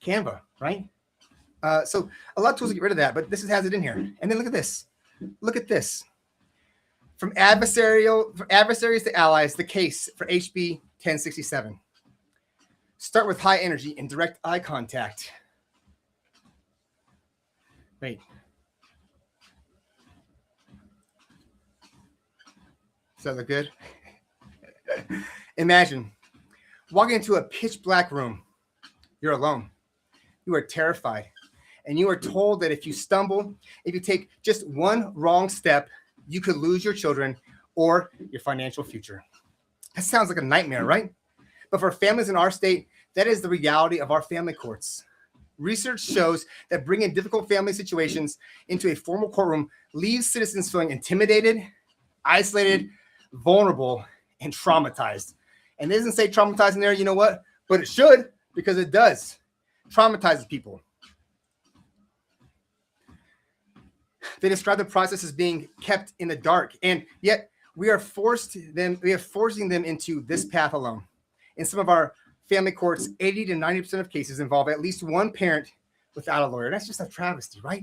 Canva, right? So a lot of tools to get rid of that, but this has it in here. And then look at this. Look at this. From adversaries to allies, the case for HB 1067. Start with high energy and direct eye contact. Wait. Does that look good? Imagine walking into a pitch black room. You're alone. You are terrified. And you are told that if you stumble, if you take just one wrong step, you could lose your children or your financial future. That sounds like a nightmare, right? But for families in our state, that is the reality of our family courts. Research shows that bringing difficult family situations into a formal courtroom leaves citizens feeling intimidated, isolated, vulnerable, and traumatized. And it doesn't say traumatized in there, you know what? But it should, because it does. Traumatizes people. They describe the process as being kept in the dark, and yet we are forcing them into this path alone. In some of our family courts, 80 to 90% of cases involve at least one parent without a lawyer. That's just a travesty, right?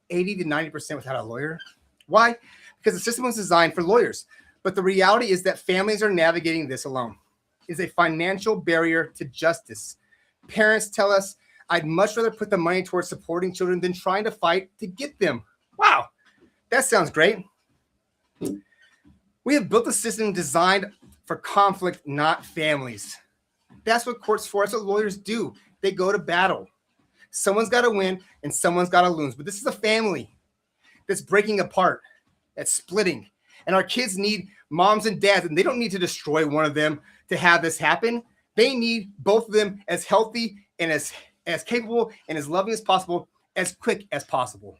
80 to 90% without a lawyer. Why? Because the system was designed for lawyers. But the reality is that families are navigating this alone. It's a financial barrier to justice. Parents tell us, I'd much rather put the money towards supporting children than trying to fight to get them. Wow, that sounds great. We have built a system designed for conflict, not families. That's what courts for. That's what lawyers do. They go to battle. Someone's got to win and someone's got to lose. But this is a family that's breaking apart, that's splitting. And our kids need moms and dads, and they don't need to destroy one of them to have this happen. They need both of them as healthy and as capable and as loving as possible, as quick as possible.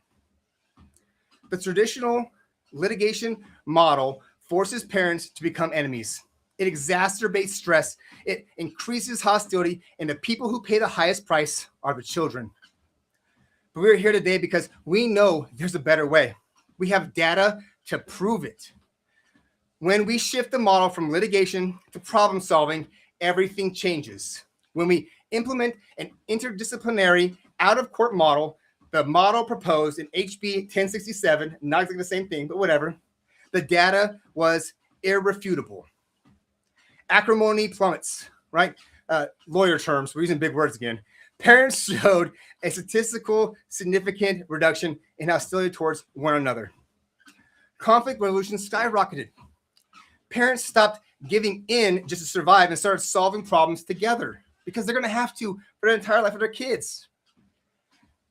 The traditional litigation model forces parents to become enemies. It exacerbates stress. It increases hostility, and the people who pay the highest price are the children. But we're here today because we know there's a better way. We have data to prove it. When we shift the model from litigation to problem solving, everything changes. When we implement an interdisciplinary out-of-court model, the model proposed in HB 1067, not exactly the same thing, but whatever, the data was irrefutable. Acrimony plummets, right? Lawyer terms, we're using big words again. Parents showed a statistical significant reduction in hostility towards one another. Conflict resolution skyrocketed. Parents stopped giving in just to survive and started solving problems together because they're going to have to for their entire life with their kids.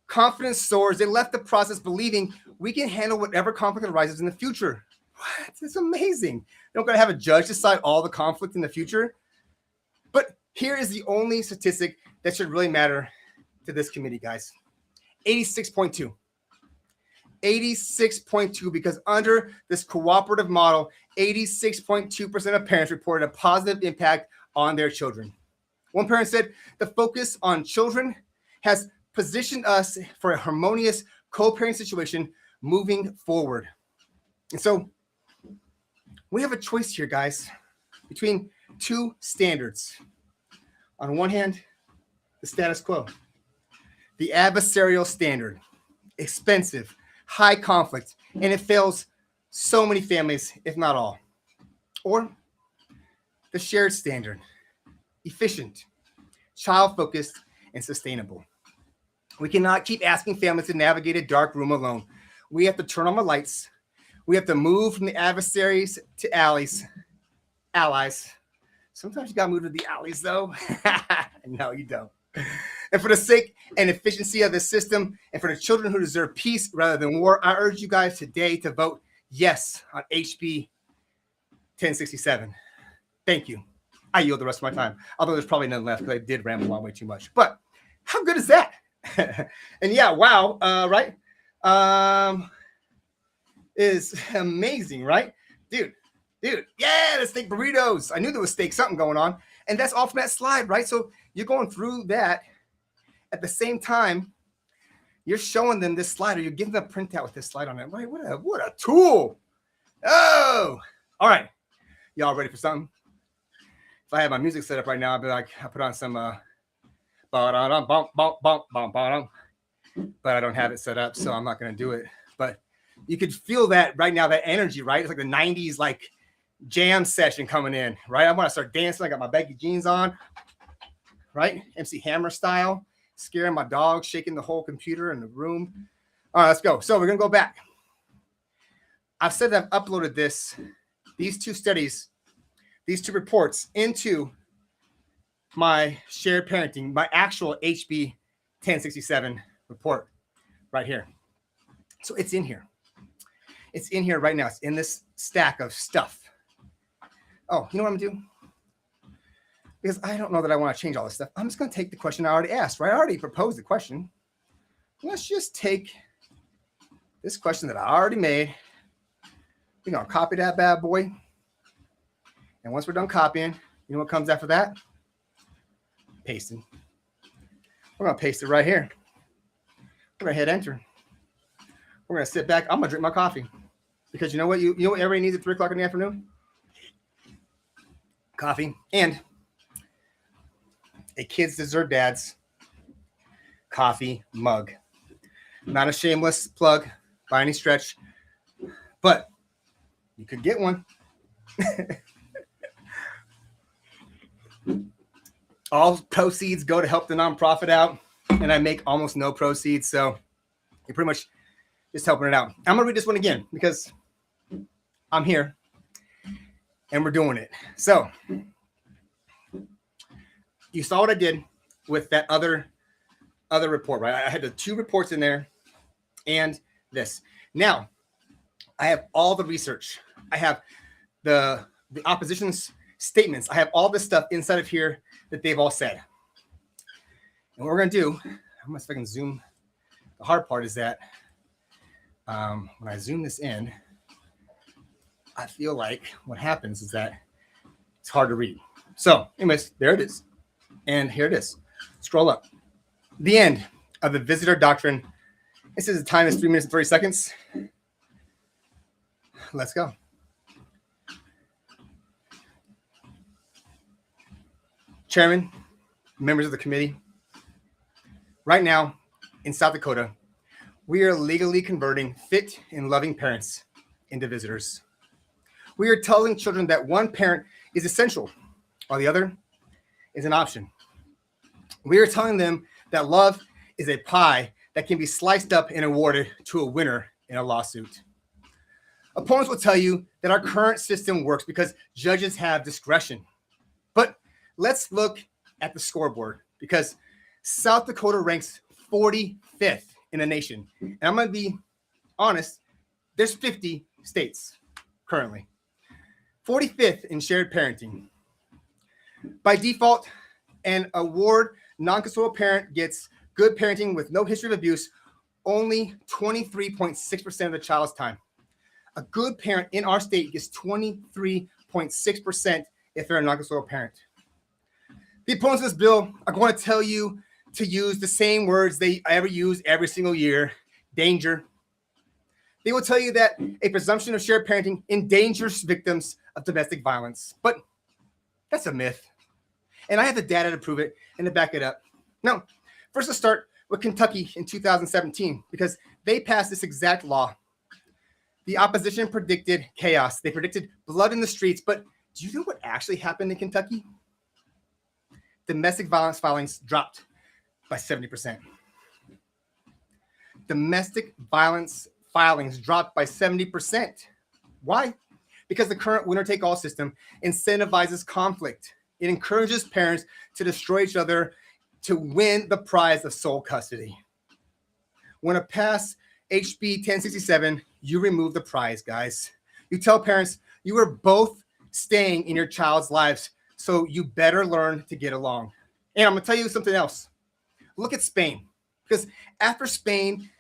Confidence soars. They left the process believing we can handle whatever conflict arises in the future. What? It's amazing. You're not going to have a judge decide all the conflict in the future. But here is the only statistic that should really matter to this committee, guys. 86.2. 86.2, because under this cooperative model, 86.2% of parents reported a positive impact on their children. One parent said, the focus on children has positioned us for a harmonious co-parenting situation moving forward. And so we have a choice here, guys, between two standards. On one hand, the status quo, the adversarial standard, expensive, high conflict, and it fails so many families, if not all. Or the shared standard, efficient, child-focused, and sustainable. We cannot keep asking families to navigate a dark room alone. We have to turn on the lights. We have to move from the adversaries to allies. Sometimes you got to move to the alleys, though. No, you don't. And for the sake and efficiency of the system, and for the children who deserve peace rather than war, I urge you guys today to vote yes on HB 1067. Thank you. I yield the rest of my time, although there's probably none left because I did ramble on way too much. But how good is that? And yeah, wow, right? Is amazing, right? Dude, yeah, the steak burritos. I knew there was steak something going on. And that's all from that slide, right? So you're going through that at the same time. You're showing them this slide, or you're giving them a printout with this slide on it. Right? What a tool. Oh, all right. Y'all ready for something? If I had my music set up right now, I'd be like, I put on some but I don't have it set up, so I'm not gonna do it. But you could feel that right now, that energy, right? It's like the 90s like jam session coming in, right? I want to start dancing. I got my baggy jeans on, right? MC Hammer style, scaring my dog, shaking the whole computer in the room. All right, let's go. So we're gonna go back. I've said that I've uploaded these two studies, these two reports into my shared parenting, my actual HB 1067 report right here. So it's in here. It's in here right now. It's in this stack of stuff. Oh, you know what I'm gonna do? Because I don't know that I want to change all this stuff. I'm just gonna take the question I already asked, right? I already proposed the question. Let's just take this question that I already made. We're gonna copy that bad boy. And once we're done copying, you know what comes after that? Pasting. We're gonna paste it right here. We're gonna hit enter. We're gonna sit back. I'm gonna drink my coffee. Because you know what? You know what everybody needs at 3 o'clock in the afternoon? Coffee. And a kids deserve dad's coffee mug. Not a shameless plug by any stretch, but you could get one. All proceeds go to help the nonprofit out, and I make almost no proceeds, so you're pretty much just helping it out. I'm gonna read this one again because I'm here and we're doing it. So you saw what I did with that other report, right? I had the two reports in there and this. Now I have all the research. I have the opposition's statements. I have all this stuff inside of here that they've all said. And what we're gonna do, I'm gonna see if I can zoom. The hard part is that when I zoom this in, I feel like what happens is that it's hard to read. So anyways, there it is. And here it is. Scroll up. The end of the visitor doctrine. It says the time is 3 minutes and 30 seconds. Let's go. Chairman, members of the committee, right now in South Dakota, we are legally converting fit and loving parents into visitors. We are telling children that one parent is essential while the other is an option. We are telling them that love is a pie that can be sliced up and awarded to a winner in a lawsuit. Opponents will tell you that our current system works because judges have discretion. But let's look at the scoreboard because South Dakota ranks 45th in the nation. And I'm going to be honest, there's 50 states currently. 45th in shared parenting. By default, an award non-custodial parent gets good parenting with no history of abuse only 23.6% of the child's time. A good parent in our state gets 23.6% if they're a non-custodial parent. The opponents of this bill are going to tell you to use the same words they ever use every single year: danger. They will tell you that a presumption of shared parenting endangers victims of domestic violence. But that's a myth. And I have the data to prove it and to back it up. Now, first let's start with Kentucky in 2017, because they passed this exact law. The opposition predicted chaos. They predicted blood in the streets. But do you know what actually happened in Kentucky? Domestic violence filings dropped by 70%. domestic violence filings dropped by 70%. Why? Because the current winner-take-all system incentivizes conflict. It encourages parents to destroy each other to win the prize of sole custody. When it pass HB 1067, you remove the prize, guys. You tell parents you are both staying in your child's lives, so you better learn to get along. And I'm going to tell you something else. Look at Spain, because after Spain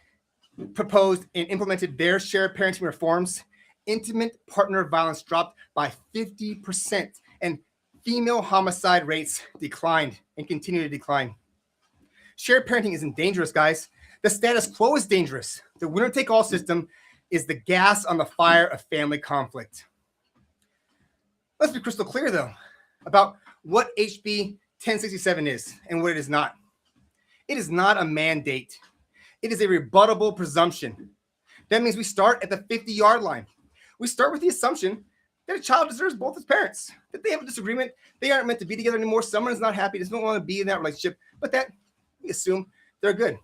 proposed and implemented their shared parenting reforms, intimate partner violence dropped by 50%, and female homicide rates declined and continue to decline. Shared parenting isn't dangerous, guys. The status quo is dangerous. The winner-take-all system is the gas on the fire of family conflict. Let's be crystal clear, though, about what HB 1067 is and what it is not. It is not a mandate. It is a rebuttable presumption. That means we start at the 50-yard line. We start with the assumption that a child deserves both his parents, that they have a disagreement, they aren't meant to be together anymore, someone is not happy, doesn't want to be in that relationship, but that we assume they're good.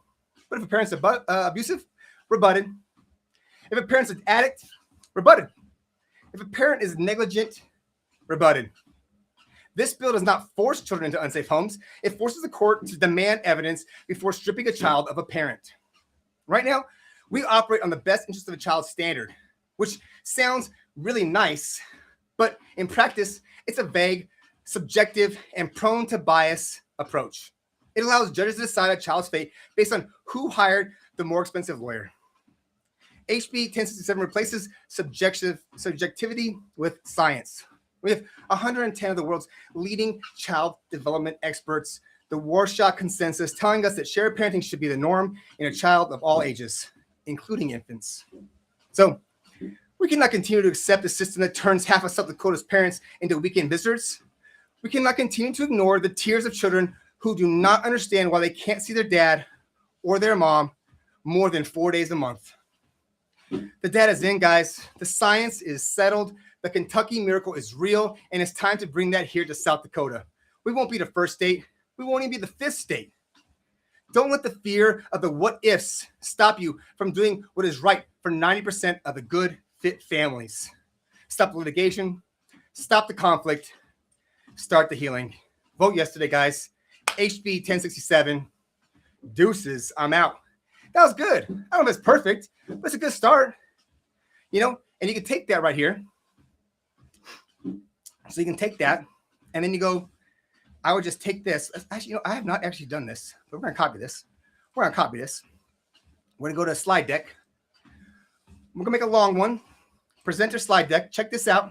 But if a parent's abusive, rebutted. If a parent's an addict, rebutted. If a parent is negligent, rebutted. This bill does not force children into unsafe homes. It forces the court to demand evidence before stripping a child of a parent. Right now, we operate on the best interest of a child standard, which sounds really nice, but in practice, it's a vague, subjective, and prone to bias approach. It allows judges to decide a child's fate based on who hired the more expensive lawyer. HB 1067 replaces subjectivity with science. We have 110 of the world's leading child development experts, the Warsaw Consensus, telling us that shared parenting should be the norm in a child of all ages, including infants. So we cannot continue to accept a system that turns half of South Dakota's parents into weekend visitors. We cannot continue to ignore the tears of children who do not understand why they can't see their dad or their mom more than 4 days a month. The data is in, guys. The science is settled. The Kentucky miracle is real, and it's time to bring that here to South Dakota. We won't be the first state. We won't even be the fifth state. Don't let the fear of the what ifs stop you from doing what is right for 90% of the good, fit families. Stop the litigation. Stop the conflict. Start the healing. Vote yesterday, guys. HB 1067. Deuces. I'm out. That was good. I don't know if it's perfect, but it's a good start. You know, and you can take that right here. So you can take that, and then you go, I would just take this. Actually, you know, I have not actually done this, but we're going to copy this. We're going to copy this. We're going to go to a slide deck. We're going to make a long one. Presenter slide deck. Check this out.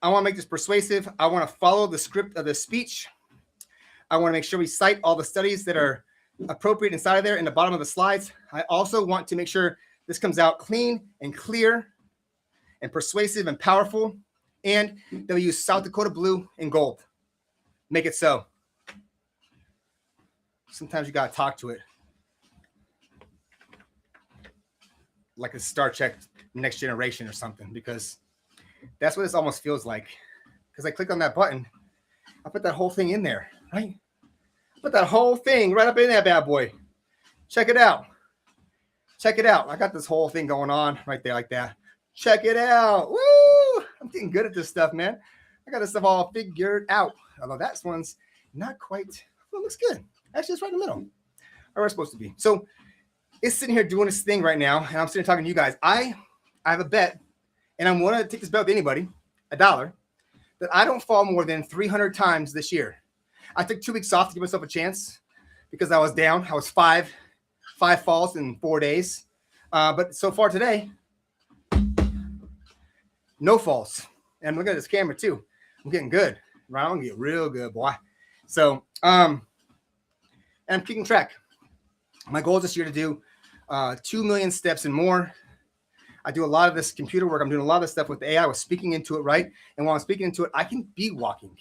I want to make this persuasive. I want to follow the script of the speech. I want to make sure we cite all the studies that are appropriate inside of there in the bottom of the slides. I also want to make sure this comes out clean and clear and persuasive and powerful, and that we use South Dakota blue and gold. Make it so. Sometimes you got to talk to it. Like a Star Trek Next Generation or something, because that's what this almost feels like. Because I click on that button, I put that whole thing in there, right? Put that whole thing right up in that bad boy. Check it out. Check it out. I got this whole thing going on right there like that. Check it out. Woo! I'm getting good at this stuff, man. I got this stuff all figured out. Although that one's not quite, well, it looks good. Actually, it's right in the middle. Where it's supposed to be. So it's sitting here doing its thing right now, and I'm sitting talking to you guys. I have a bet, and I'm going to take this bet with anybody, $1, that I don't fall more than 300 times this year. I took 2 weeks off to give myself a chance because I was down. I was five falls in 4 days. But so far today, no falls. And I'm looking at this camera too. I'm getting good. Right? I'm gonna get real good, boy. So, and I'm keeping track. My goal this year to do 2 million steps and more. I do a lot of this computer work. I'm doing a lot of this stuff with AI. I was speaking into it, right? And while I'm speaking into it, I can be walking.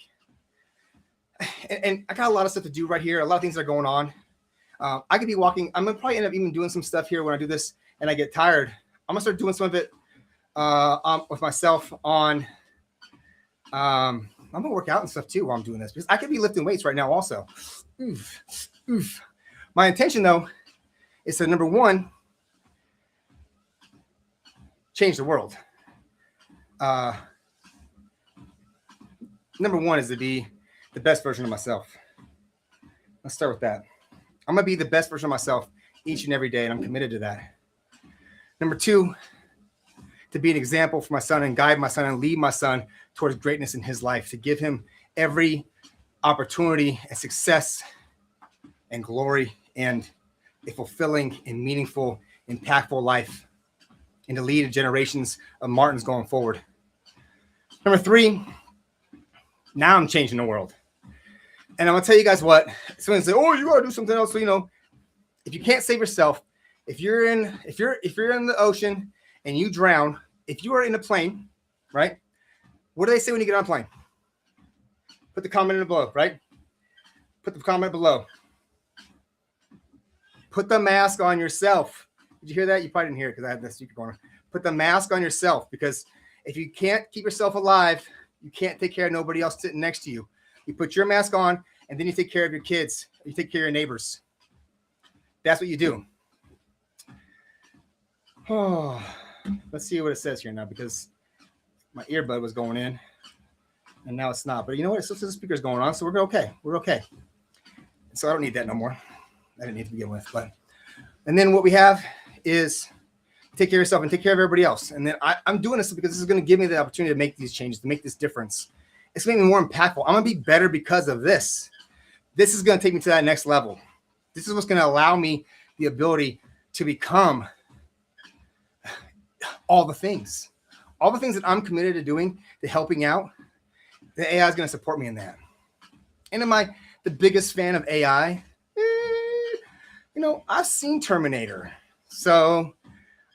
And I got a lot of stuff to do right here. A lot of things that are going on. I could be walking. I'm gonna probably end up even doing some stuff here when I do this and I get tired. I'm gonna start doing some of it with myself on. I'm gonna work out and stuff too while I'm doing this because I could be lifting weights right now also. Oof. My intention though is to, number one, change the world. Number one is to be the best version of myself. Let's start with that. I'm going to be the best version of myself each and every day, and I'm committed to that. Number two, to be an example for my son and guide my son and lead my son towards greatness in his life, to give him every opportunity and success and glory and a fulfilling and meaningful, impactful life, and to lead generations of Martins going forward. Number three, now I'm changing the world. And I'm gonna tell you guys what, someone say, oh, you gotta do something else. So, you know, if you can't save yourself, if you're in the ocean and you drown, if you are in a plane, right? What do they say when you get on a plane? Put the comment in below, right? Put the comment below. Put the mask on yourself. Did you hear that? You probably didn't hear it because I had the speaker going on. Put the mask on yourself, because if you can't keep yourself alive, you can't take care of nobody else sitting next to you. You put your mask on, and then you take care of your kids. You take care of your neighbors. That's what you do. Oh, let's see what it says here now, because my earbud was going in, and now it's not. But you know what? It still says the speaker's going on, so we're okay. We're okay. So I don't need that no more. I didn't need to begin with. And then what we have is take care of yourself and take care of everybody else. And then I'm doing this because this is going to give me the opportunity to make these changes, to make this difference. It's going to be more impactful. I'm going to be better because of this. This is going to take me to that next level. This is what's going to allow me the ability to become all the things that I'm committed to doing, to helping out. The AI is going to support me in that. And am I the biggest fan of AI? You know, I've seen Terminator. So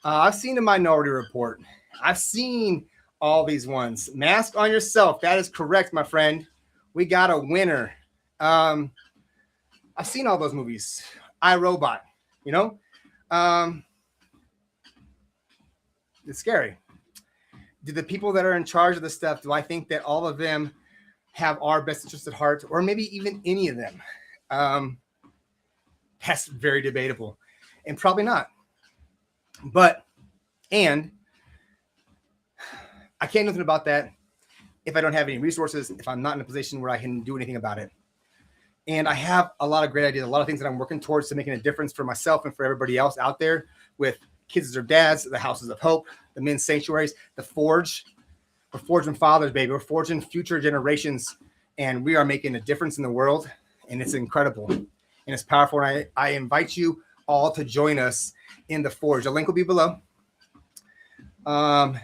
I've seen The Minority Report. I've seen all these ones. Mask on yourself. That is correct, my friend. We got a winner. I've seen all those movies. iRobot, you know? It's scary. Do the people that are in charge of this stuff, do I think that all of them have our best interest at heart, or maybe even any of them? That's very debatable, and probably not. And I can't do nothing about that if I don't have any resources, if I'm not in a position where I can do anything about it. And I have a lot of great ideas, a lot of things that I'm working towards to making a difference for myself and for everybody else out there, with Kids as Their Dads, the Houses of Hope, the Men's Sanctuaries, the Forge. We're forging fathers, baby. We're forging future generations, and we are making a difference in the world, and it's incredible, and it's powerful. And I invite you all to join us in the Forge. The link will be below. Probably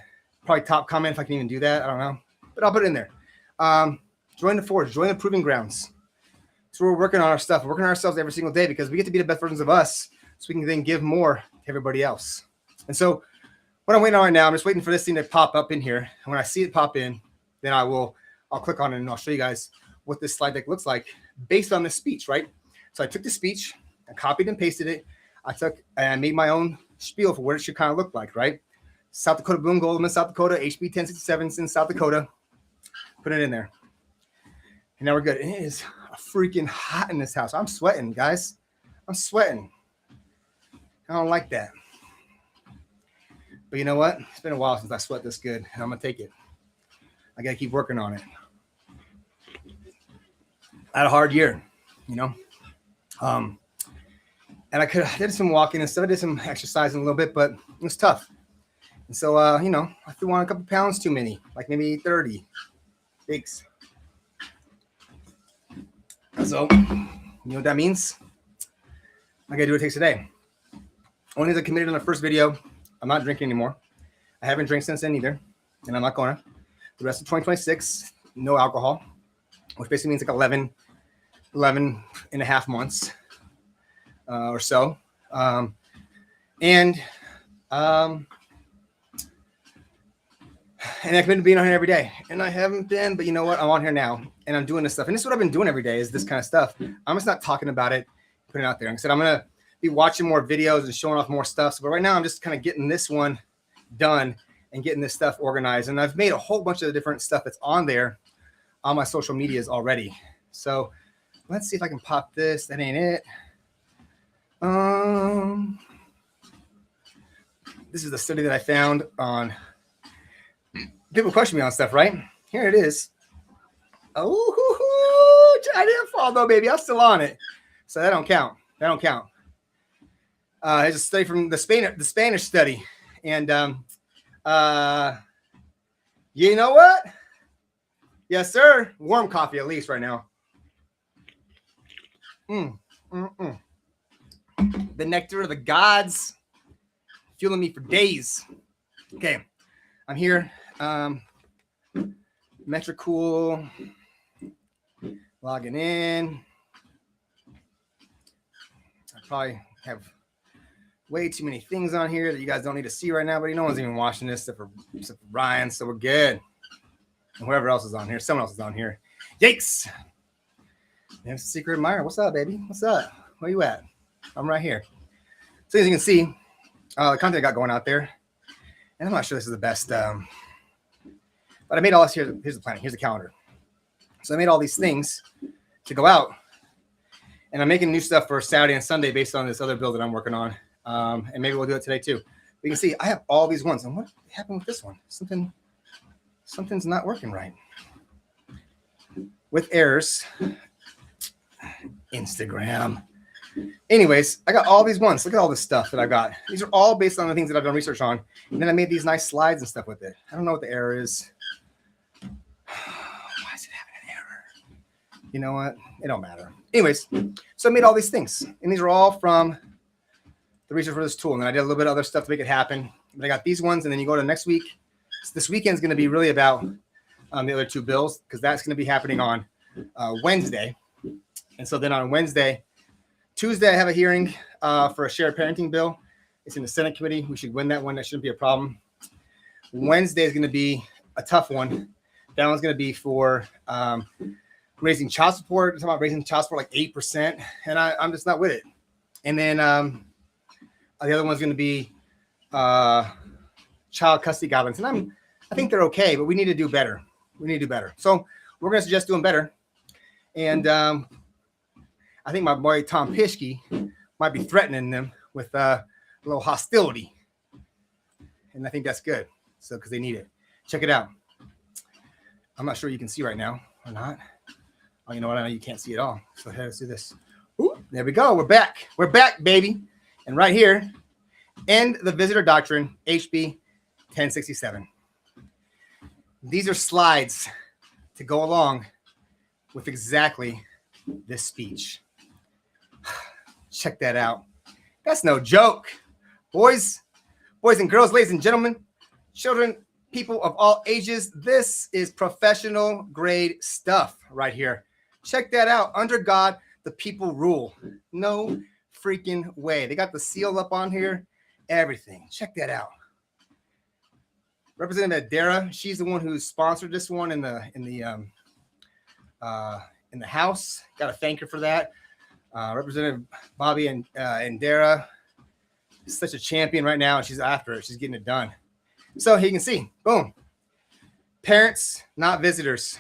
top comment if I can even do that. I don't know, but I'll put it in there. Join the Forge. Join the Proving Grounds. So we're working on our stuff, working on ourselves every single day, because we get to be the best versions of us, so we can then give more to everybody else. And so what I'm waiting on right now, I'm just waiting for this thing to pop up in here. And when I see it pop in, then I'll click on it, and I'll show you guys what this slide deck looks like based on this speech, right? So I took the speech, I copied and pasted it. I made my own spiel for what it should kind of look like, right? South Dakota Boom Goldman, South Dakota, HB 1067 in South Dakota. Put it in there. And now we're good. It is freaking hot in this house. I'm sweating, guys. I'm sweating. I don't like that. But you know what? It's been a while since I sweat this good, and I'm going to take it. I got to keep working on it. I had a hard year, you know. And I did some walking and stuff. I did some exercising a little bit, but it was tough. And so, you know, I threw on a couple pounds too many, like maybe 30. Thanks. So, you know what that means? I got to do what it takes today. Only as I committed on the first video, I'm not drinking anymore. I haven't drank since then either, and I'm not going to. The rest of 2026, no alcohol, which basically means like 11 and a half months or so. And I've been being on here every day, and I haven't been, but you know what? I'm on here now, and I'm doing this stuff. And this is what I've been doing every day, is this kind of stuff. I'm just not talking about it, putting it out there. Like I said, I'm going to be watching more videos and showing off more stuff. So, but right now I'm just kind of getting this one done and getting this stuff organized. And I've made a whole bunch of the different stuff that's on there on my social medias already. So let's see if I can pop this. That ain't it. This is the study that I found on. People question me on stuff, right? Here it is. Oh, I didn't fall though, baby. I'm still on it, so that don't count. That don't count. It's a study from the Spanish study, and you know what? Yes, sir. Warm coffee at least right now. The nectar of the gods, fueling me for days. Okay, I'm here. Metricool. Logging in. I probably have way too many things on here that you guys don't need to see right now, but no one's even watching this except for Ryan, so we're good. And whoever else is on here, someone else is on here. Yikes! There's Secret Admirer. What's up, baby? What's up? Where you at? I'm right here. So as you can see, the content I got going out there, and I'm not sure this is the best, but I made all this here. Here's the planning. Here's the calendar. So I made all these things to go out, and I'm making new stuff for Saturday and Sunday based on this other build that I'm working on, and maybe we'll do it today too. But you can see I have all these ones, and what happened with this one? Something's not working right with errors. Instagram. Anyways, I got all these ones. Look at all this stuff that I've got. These are all based on the things that I've done research on, and then I made these nice slides and stuff with it. I don't know what the error is. Why is it having an error? You know what? It don't matter. Anyways, so I made all these things, and these are all from the research for this tool. And then I did a little bit of other stuff to make it happen. But I got these ones, and then you go to next week. So this weekend's going to be really about the other two bills, because that's going to be happening on Wednesday. And so then on Tuesday, I have a hearing for a shared parenting bill. It's in the Senate committee. We should win that one. That shouldn't be a problem. Wednesday is going to be a tough one. That one's going to be for raising child support. It's about raising child support like 8%, and I'm just not with it. And then the other one's going to be child custody guidelines, and I think they're okay, but we need to do better. So we're going to suggest doing better. And I think my boy Tom Pischke might be threatening them with a little hostility, and I think that's good. So because they need it, check it out. I'm not sure you can see right now or not. Oh, you know what? I know you can't see it all. So let's do this. Ooh, there we go. We're back. We're back, baby. And right here, end the visitor doctrine, HB 1067. These are slides to go along with exactly this speech. Check that out. That's no joke. Boys and girls, ladies and gentlemen, children, people of all ages, this is professional grade stuff right here. Check that out. Under God, the people rule. No freaking way. They got the seal up on here. Everything. Check that out. Representative Dara, she's the one who sponsored this one in the House. Got to thank her for that. Representative Bobby and Dara is such a champion right now. She's after it. She's getting it done. So here you can see, boom. Parents, not visitors.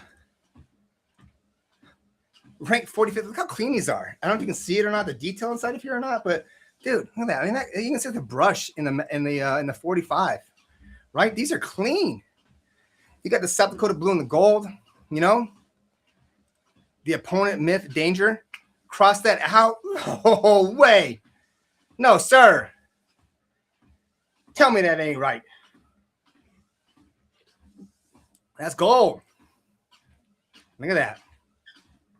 Rank 45th. Look how clean these are. I don't know if you can see it or not, the detail inside of here or not, but dude, look at that. I mean, you can see the brush in the 45, right? These are clean. You got the South Dakota blue and the gold, you know. The opponent myth danger. Cross that out. No way. No, sir. Tell me that ain't right. That's gold. Look at that.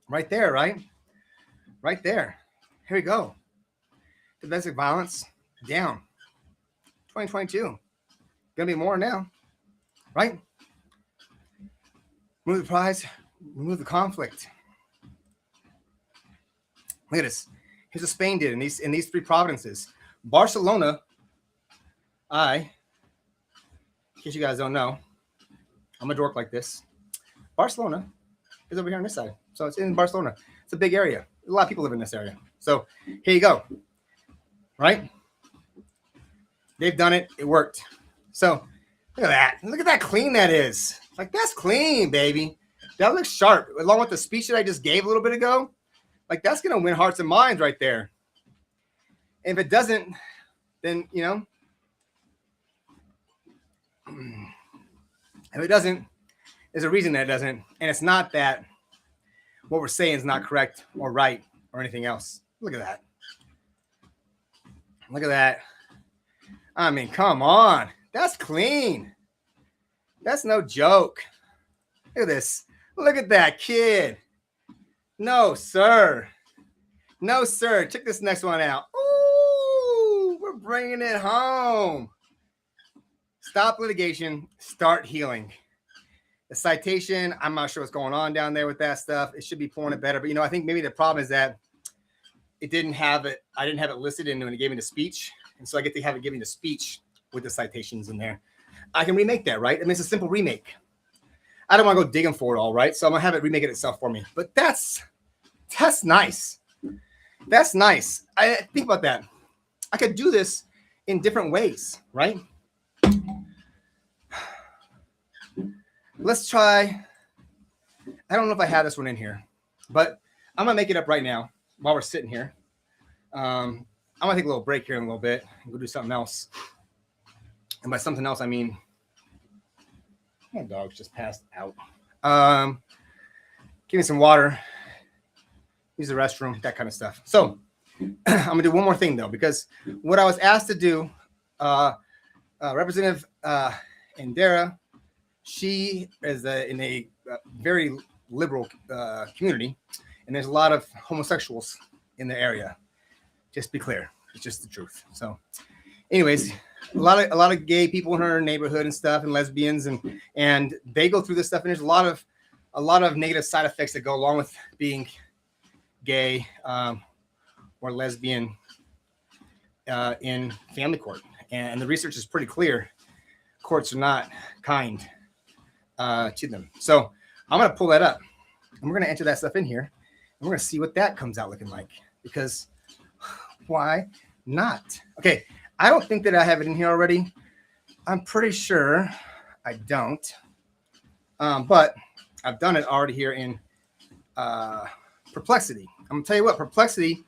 Right there, right? Right there. Here we go. Domestic violence down. 2022. Gonna be more now. Right? Remove the prize. Remove the conflict. Look at this. Here's what Spain did in these three provinces. Barcelona, in case you guys don't know, I'm a dork like this. Barcelona is over here on this side. So it's in Barcelona. It's a big area. A lot of people live in this area. So here you go. Right? They've done it. It worked. So look at that. Look at that clean that is. Like, that's clean, baby. That looks sharp. Along with the speech that I just gave a little bit ago. Like, that's going to win hearts and minds right there. And if it doesn't, then, if it doesn't, there's a reason that it doesn't. And it's not that what we're saying is not correct or right or anything else. Look at that. Look at that. I mean, come on. That's clean. That's no joke. Look at this. Look at that kid. No, sir. No, sir. Check this next one out. Ooh, we're bringing it home. Stop litigation. Start healing. The citation, I'm not sure what's going on down there with that stuff. It should be pulling it better. But, I think maybe the problem is that I didn't have it listed in when it gave me the speech. And so I get to have it give me the speech with the citations in there. I can remake that, right? I mean, it's a simple remake. I don't want to go digging for it all, right? So I'm going to have it remake it itself for me. But that's nice. That's nice. I think about that. I could do this in different ways, right? Let's try. I don't know if I have this one in here, but I'm going to make it up right now while we're sitting here. I'm going to take a little break here in a little bit and go do something else. And by something else, I mean, my dog's just passed out. Give me some water. Use the restroom, that kind of stuff. So I'm going to do one more thing, though, because what I was asked to do, Representative Indira, she is in a very liberal community, and there's a lot of homosexuals in the area. Just be clear, it's just the truth. So, anyways, a lot of gay people in her neighborhood and stuff, and lesbians, and they go through this stuff, and there's a lot of negative side effects that go along with being gay or lesbian in family court, and the research is pretty clear. Courts are not kind to them. So I'm going to pull that up, and we're going to enter that stuff in here, and we're going to see what that comes out looking like, because why not? Okay, I don't think that I have it in here already. I'm pretty sure I don't, but I've done it already here in Perplexity. I'm going to tell you what, Perplexity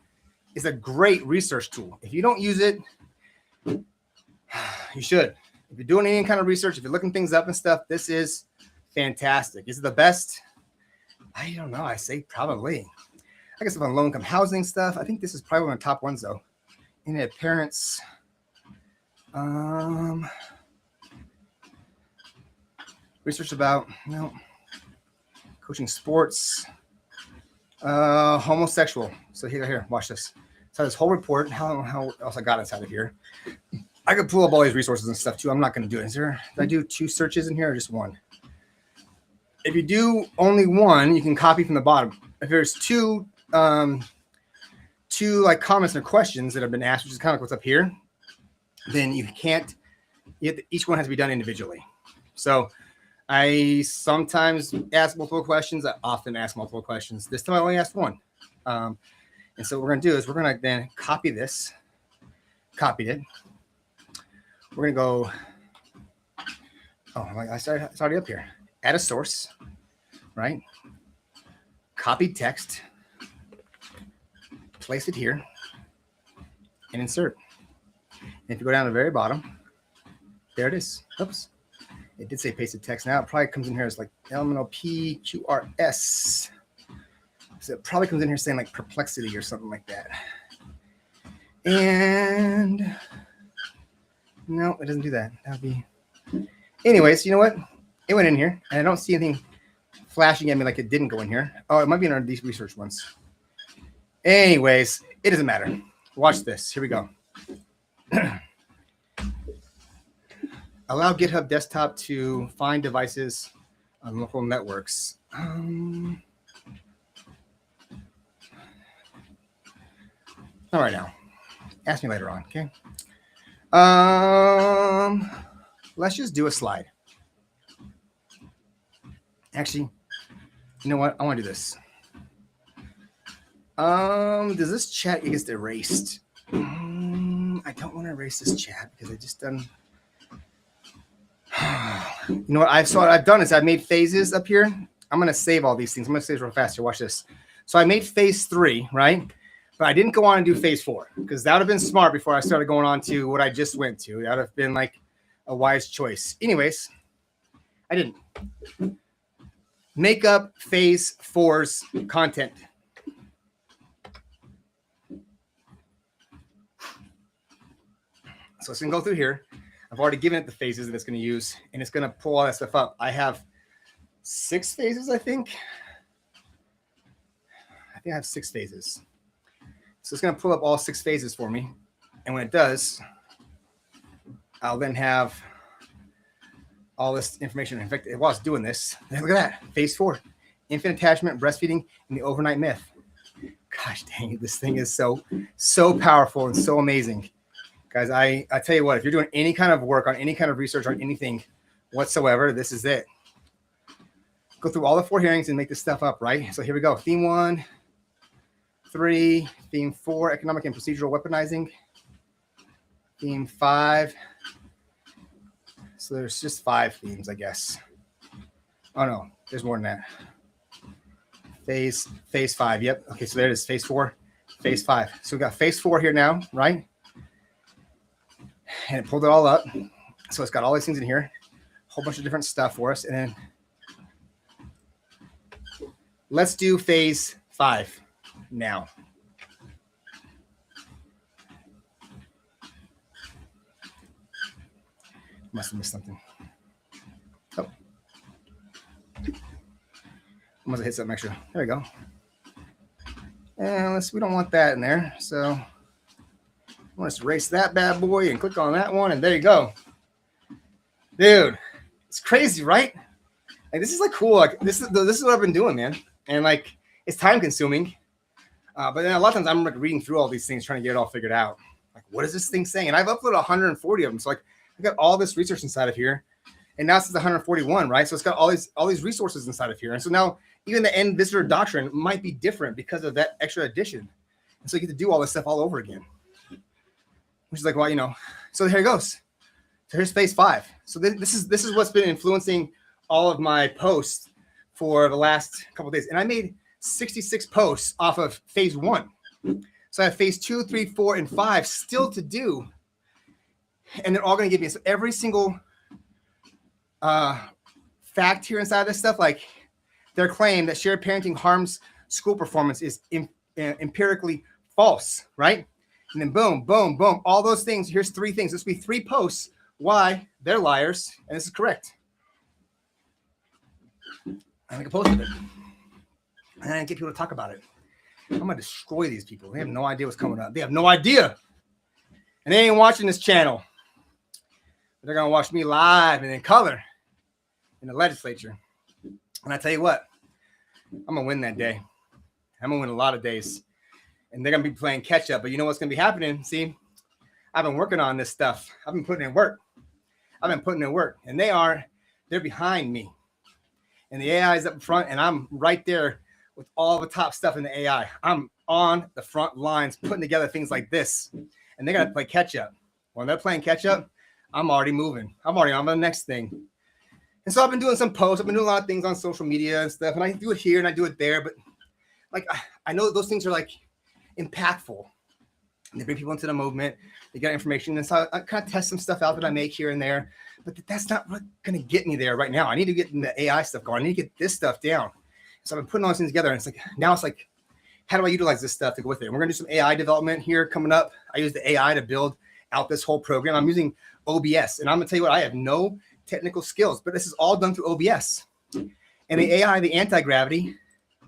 is a great research tool. If you don't use it, you should. If you're doing any kind of research, if you're looking things up and stuff, this is fantastic. Is it the best? I don't know. I say probably. I guess if on low-income housing stuff, I think this is probably one of the top ones, though. In parents, research about coaching sports, homosexual. So here, watch this. So this whole report, how else I got inside of here. I could pull up all these resources and stuff too. I'm not going to do it. Did I do 2 searches in here or just 1? If you do only 1, you can copy from the bottom. If there's 2 like comments or questions that have been asked, which is kind of what's up here, then you can't. Each one has to be done individually. So I sometimes ask multiple questions. I often ask multiple questions. This time I only asked 1. And so what we're going to do is we're going to then copy this. Copied it. We're going to go. Oh, it's already up here. Add a source, right? Copy text. Place it here. And insert. And if you go down to the very bottom, there it is. Oops. It did say pasted text. Now it probably comes in here as like LMNOP So it probably comes in here saying like perplexity or something like that. And no, it doesn't do that. That would be. Anyways, you know what? It went in here, and I don't see anything flashing at me like it didn't go in here. Oh, it might be in these research ones. Anyways, it doesn't matter. Watch this. Here we go. Allow GitHub Desktop to find devices on local networks. Not right now. Ask me later on, okay? Let's just do a slide. Actually, you know what? I want to do this. Does this chat get erased? I don't want to erase this chat because I just done. You know what I've done is I've made phases up here. I'm going to save all these things. I'm going to save real fast here. Watch this. So I made phase 3, right? But I didn't go on and do phase 4 because that would have been smart before I started going on to what I just went to. That would have been like a wise choice. Anyways, I didn't. Make up phase 4's content. So it's going to go through here. I've already given it the phases that it's going to use, and it's going to pull all that stuff up. I have 6 phases, I think. I have 6 phases. So it's going to pull up all 6 phases for me. And when it does, I'll then have all this information. In fact, while it's doing this, look at that. Phase 4, infant attachment, breastfeeding, and the overnight myth. Gosh dang it, this thing is so powerful and so amazing. Guys, I tell you what, if you're doing any kind of work on any kind of research on anything whatsoever, this is it. Go through all the 4 hearings and make this stuff up, right? So here we go. Theme 1, 3, theme 4, economic and procedural weaponizing. Theme 5. So there's just 5 themes, I guess. Oh no, there's more than that. Phase 5. Yep. Okay, so there it is. Phase 4, phase 5. So we got phase 4 here now, right? And it pulled it all up. So it's got all these things in here, a whole bunch of different stuff for us. And then let's do phase 5 now. Must have missed something. Oh. I must have hit something extra. There we go. And we don't want that in there. So I want to erase that bad boy and click on that one. And there you go. Dude, it's crazy, right? Like, this is like cool. Like this is what I've been doing, man. And like, it's time consuming. But then a lot of times I'm like reading through all these things, trying to get it all figured out. Like, what is this thing saying? And I've uploaded 140 of them. So like, I got all this research inside of here. And now it's 141, right? So it's got all these resources inside of here. And so now even the end visitor doctrine might be different because of that extra addition. And so you get to do all this stuff all over again. Which is like, well, you know, so here it goes. So here's phase 5. So this is what's been influencing all of my posts for the last couple of days. And I made 66 posts off of phase 1. So I have phase 2, 3, 4, and 5 still to do. And they're all going to give me so every single fact here inside of this stuff, like their claim that shared parenting harms school performance is empirically false, right? And then boom, boom, boom, all those things. Here's 3 things. This will be 3 posts why they're liars, and this is correct. I make a post of it, and I get people to talk about it. I'm gonna destroy these people. They have no idea what's coming up. They have no idea, and they ain't watching this channel. They're gonna watch me live and in color in the legislature. And I tell you what, I'm gonna win that day. I'm gonna win a lot of days, and they're gonna be playing catch up. But you know what's gonna be happening? See, I've been working on this stuff. I've been putting in work. And they're behind me. And the AI is up front, and I'm right there with all the top stuff in the AI. I'm on the front lines putting together things like this, and they got to play catch up. When they're playing catch up, I'm already moving. I'm already on the next thing. And so I've been doing some posts. I've been doing a lot of things on social media and stuff, and I do it here and I do it there. But like, I know those things are like impactful. And they bring people into the movement. They get information. And so I kind of test some stuff out that I make here and there. But that's not going to get me there right now. I need to get the AI stuff going. I need to get this stuff down. So I've been putting all these things together. And it's like, now it's like, how do I utilize this stuff to go with it? And we're going to do some AI development here coming up. I use the AI to build out this whole program. I'm using OBS. And I'm going to tell you what, I have no technical skills. But this is all done through OBS. And the AI, the anti-gravity,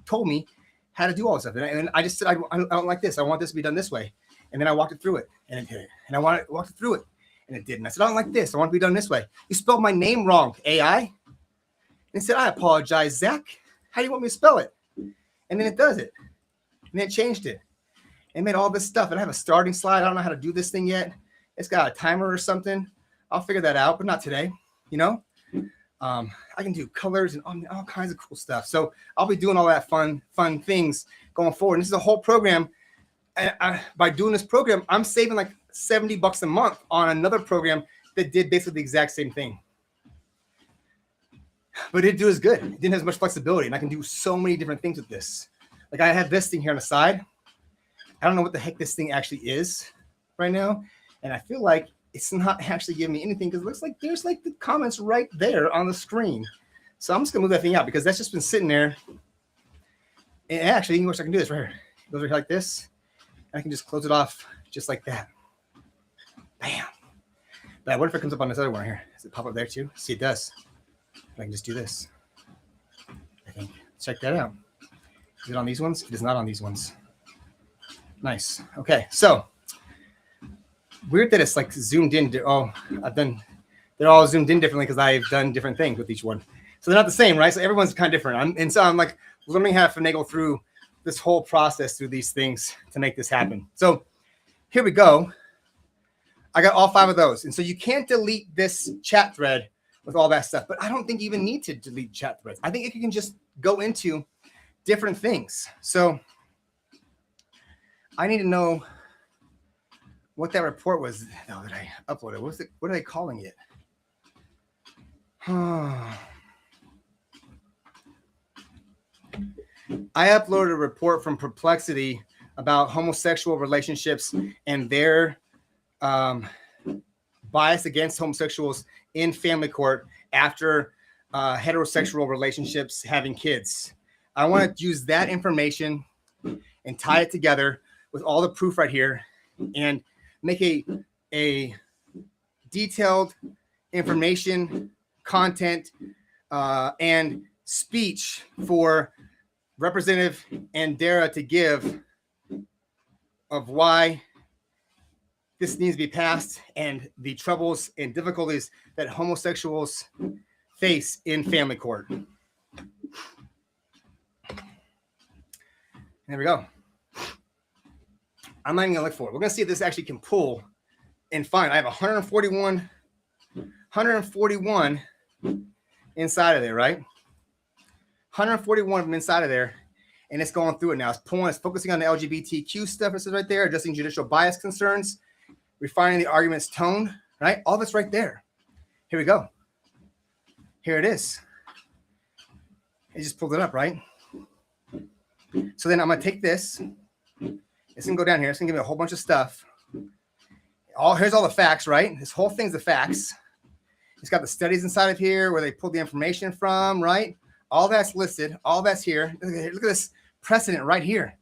told me how to do all this stuff. And I just said, I don't like this. I want this to be done this way. And then I walked it through it, and it did it. And I walked it through it, and it didn't. I said, I don't like this. I want it to be done this way. You spelled my name wrong, AI. And it said, I apologize, Zach. How do you want me to spell it? And then it does it. And it changed it. It made all this stuff. And I have a starting slide. I don't know how to do this thing yet. It's got a timer or something. I'll figure that out, but not today, you know? I can do colors and all kinds of cool stuff. So I'll be doing all that fun things going forward. And this is a whole program. By doing this program, I'm saving like $70 a month on another program that did basically the exact same thing. But it didn't do as good. It didn't have as much flexibility. And I can do so many different things with this. Like I have this thing here on the side. I don't know what the heck this thing actually is right now. And I feel like it's not actually giving me anything because it looks like there's like the comments right there on the screen. So I'm just gonna move that thing out because that's just been sitting there. And actually, you know what, I can do this right here. It goes right like this. And I can just close it off just like that. Bam. But what if it comes up on this other one here? Does it pop up there too? See, it does. I can just do this. I think. Check that out. Is it on these ones? It is not on these ones. Nice. Okay, so weird that it's like zoomed in. They're all zoomed in differently because I've done different things with each one. So they're not the same, right? So everyone's kind of different. So I'm like learning how to finagle through this whole process through these things to make this happen. So here we go. I got all 5 of those. And so you can't delete this chat thread with all that stuff, but I don't think you even need to delete chat threads. I think if you can just go into different things. So I need to know what that report was that I uploaded. What are they calling it? I uploaded a report from Perplexity about homosexual relationships and their bias against homosexuals in family court after heterosexual relationships having kids. I want to use that information and tie it together with all the proof right here and make a detailed information, content, and speech for Representative Andera to give of why this needs to be passed and the troubles and difficulties that homosexuals face in family court. There we go. I'm not even gonna look for it. We're gonna see if this actually can pull and find. I have 141 inside of there, right? 141 of them inside of there, and it's going through it now. It's pulling, it's focusing on the LGBTQ stuff. It says right there, addressing judicial bias concerns, refining the argument's tone, right? All this right there. Here we go. Here it is. It just pulled it up, right? So then I'm gonna take this. It's gonna go down here. It's gonna give me a whole bunch of stuff. Here's all the facts, right? This whole thing's the facts. It's got the studies inside of here where they pulled the information from, right? All that's listed. All that's here. Look at this precedent right here.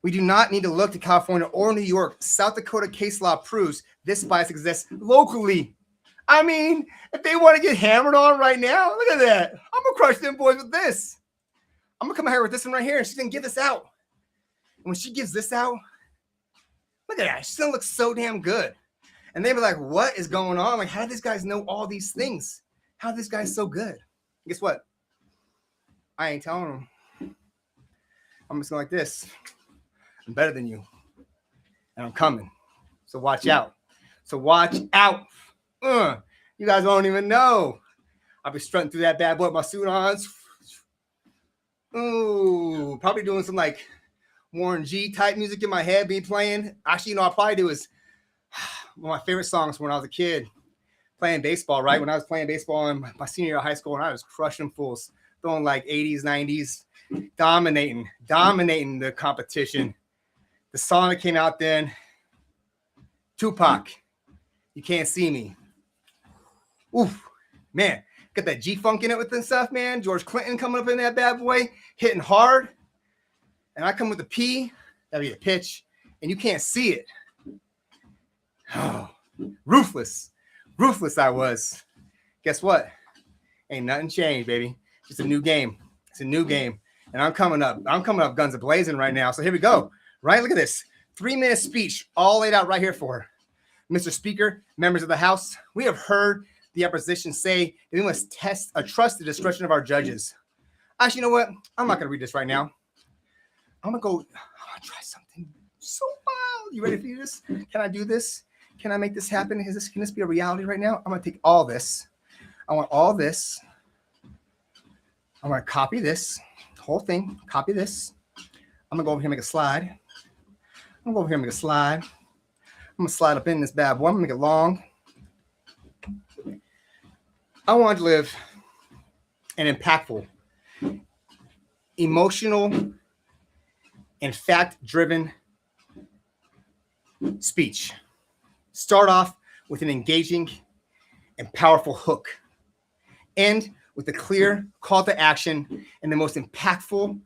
We do not need to look to California or New York. South Dakota case law proves this bias exists locally. I mean, if they want to get hammered on right now, look at that. I'm going to crush them boys with this. I'm going to come here with this one right here, and she's going to give this out. And when she gives this out, look at that. She's going to look so damn good. And they be like, what is going on? Like, how do these guys know all these things? How are these guys so good? Guess what? I ain't telling them. I'm just going like this. I'm better than you. And I'm coming. So watch out. So watch out. You guys won't even know. I'll be strutting through that bad boy with my suit on. Ooh, probably doing some like Warren G type music in my head, be playing. Actually, you know, I'll probably do is one of my favorite songs when I was a kid playing baseball, right? When I was playing baseball in my senior year of high school, and I was crushing fools, throwing like 80s, 90s, dominating the competition. The song that came out then, Tupac, You Can't See Me. Oof, man, got that G-Funk in it with this stuff, man. George Clinton coming up in that bad boy, hitting hard. And I come with a P, that'd be a pitch, and you can't see it. Oh, ruthless I was. Guess what? Ain't nothing changed, baby. It's a new game. It's a new game. And I'm coming up guns a-blazing right now. So here we go, right? Look at this. 3-minute speech all laid out right here for her. Mr. Speaker, members of the House, we have heard the opposition say that we must trust the discretion of our judges. Actually, you know what? I'm not going to read this right now. I'm going to try something so wild. You ready for this? Can I do this? Can I make this happen? Can this be a reality right now? I'm going to take all this. I want all this. I'm going to copy this whole thing. Copy this. I'm going to go over here and make a slide. I'm going to make a slide. I'm going to slide up in this bad boy. I'm going to make it long. I want to live an impactful, emotional, and fact-driven speech. Start off with an engaging and powerful hook. End with a clear call to action and the most impactful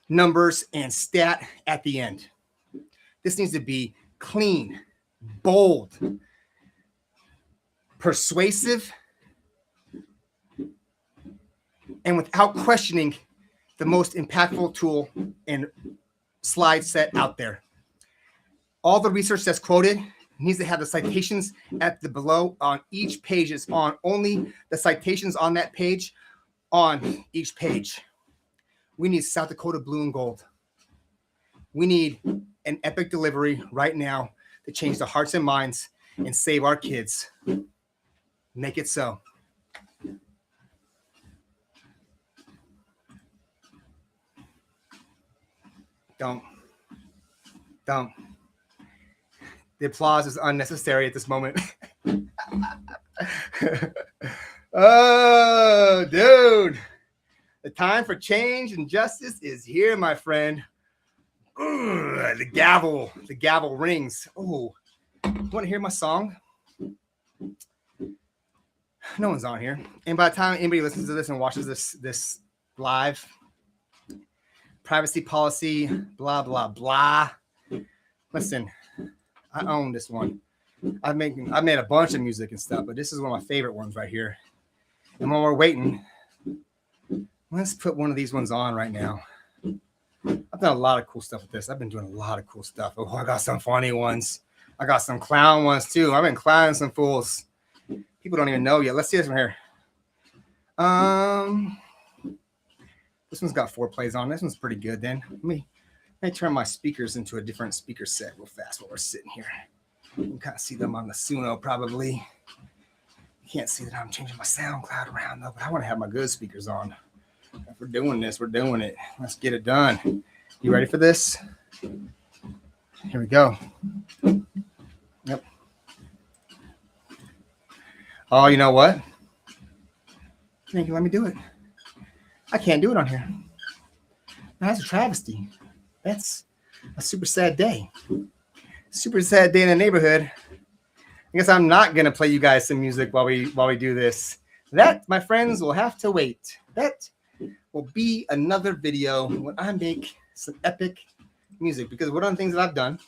numbers and stat at the end. This needs to be clean, bold, persuasive, and without questioning the most impactful tool and slide set out there. All the research that's quoted needs to have the citations at the below on each page. Is on only the citations on that page on each page. We need South Dakota blue and gold. We need an epic delivery right now to change the hearts and minds and save our kids. Make it so. Don't. The applause is unnecessary at this moment. Oh, dude. The time for change and justice is here, my friend. Ooh, the gavel rings. Oh, you want to hear my song? No one's on here. And by the time anybody listens to this and watches this live, privacy policy, blah, blah, blah. Listen, I own this one. I've made a bunch of music and stuff, but this is one of my favorite ones right here. And while we're waiting, let's put one of these ones on right now. I've done a lot of cool stuff with this. I've been doing a lot of cool stuff. Oh, I got some funny ones. I got some clown ones too. I've been clowning some fools. People don't even know yet. Let's see this one here. This one's got 4 plays on. This one's pretty good then. Let me turn my speakers into a different speaker set real fast while we're sitting here. You can kind of see them on the Suno probably. You can't see that I'm changing my SoundCloud around though, but I want to have my good speakers on. If we're doing this, we're doing it. Let's get it done. You ready for this? Here we go. Yep. Oh, you know what? Thank you. Let me do it. I can't do it on here. Now, that's a travesty. That's a super sad day. Super sad day in the neighborhood. I guess I'm not gonna play you guys some music while we do this. That, my friends, will have to wait. That will be another video when I make some epic music, because one of the things that I've done,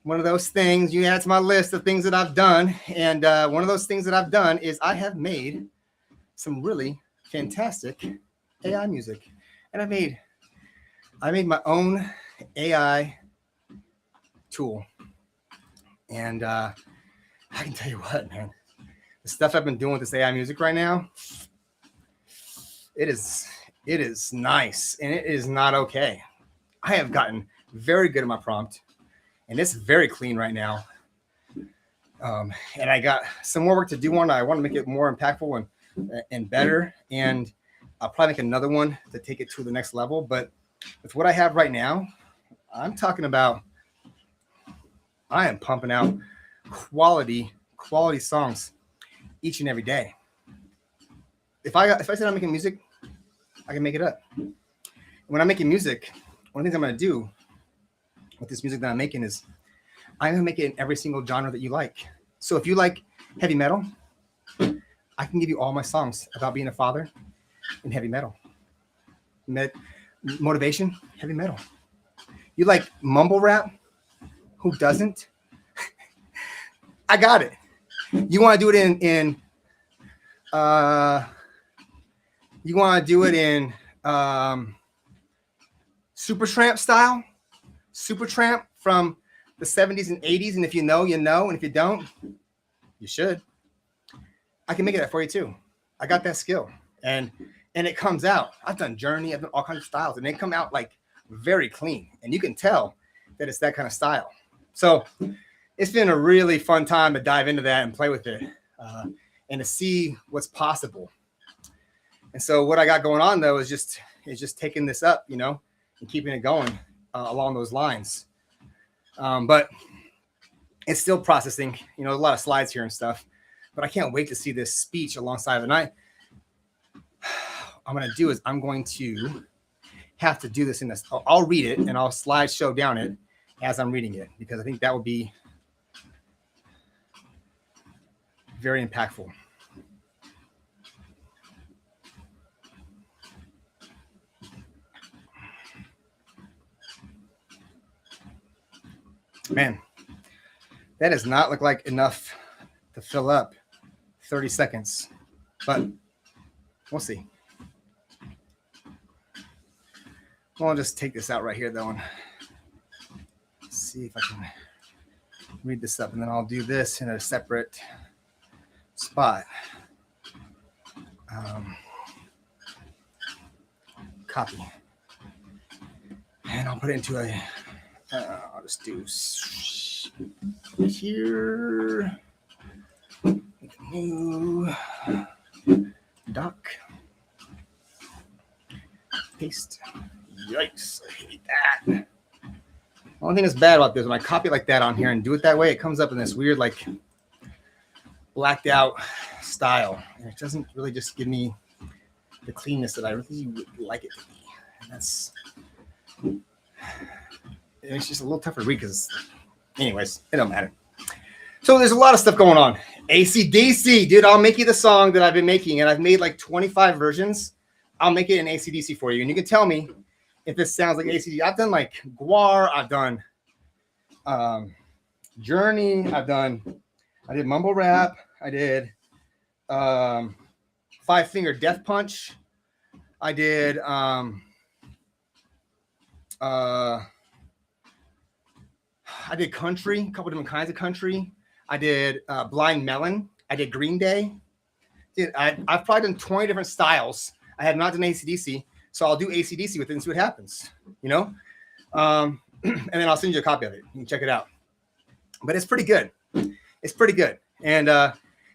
one of those things you add to my list of things that I've done, and one of those things that I've done is I have made some really fantastic AI music, and I made my own AI tool, and I can tell you what, man, the stuff I've been doing with this AI music right now, it is nice, and it is not okay. I have gotten very good at my prompt, and it's very clean right now. And I got some more work to do on it. I want to make it more impactful and better, and I'll probably make another one to take it to the next level. But with what I have right now, I'm talking about, I am pumping out quality songs each and every day. If I said I'm making music, I can make it up. When I'm making music, one of the things I'm going to do with this music that I'm making is I'm going to make it in every single genre that you like. So if you like heavy metal, I can give you all my songs about being a father in heavy metal. Motivation, heavy metal. You like mumble rap? Who doesn't? I got it. You want to do it in Supertramp style? Supertramp from the 70s and 80s, and if you know, you know, and if you don't, you should. I can make it that for you too. I got that skill, and it comes out. I've done Journey, I've done all kinds of styles, and they come out like very clean, and you can tell that it's that kind of style. So it's been a really fun time to dive into that and play with it, and to see what's possible. And so what I got going on though is just taking this up, you know, and keeping it going along those lines. But it's still processing, you know, a lot of slides here and stuff, but I can't wait to see this speech alongside of the night. I'm going to do is I'm going to have to do this in this. I'll read it and I'll slideshow down it as I'm reading it, because I think that would be very impactful. Man, that does not look like enough to fill up 30 seconds, but we'll see. I'll just take this out right here though and see if I can read this up, and then I'll do this in a separate spot. Copy. And I'll put it into a, I'll just do here, new doc, paste. Yikes, I hate that. Only thing that's bad about this, when I copy like that on here and do it that way, it comes up in this weird, like, blacked out style. And it doesn't really just give me the cleanness that I really would like it to be. And that's, it's just a little tougher to read because, anyways, it don't matter. So there's a lot of stuff going on. AC/DC, dude, I'll make you the song that I've been making, and I've made like 25 versions. I'll make it in AC/DC for you, and you can tell me if this sounds like AC/DC. I've done like Gwar, I've done Journey, I did mumble rap, I did 5 Finger Death Punch, I did country, a couple different kinds of country. I did Blind Melon. I did Green Day. Dude, I've probably done 20 different styles. I have not done AC/DC, so I'll do AC/DC with it and see what happens, you know? And then I'll send you a copy of it. You can check it out. But it's pretty good. It's pretty good. And I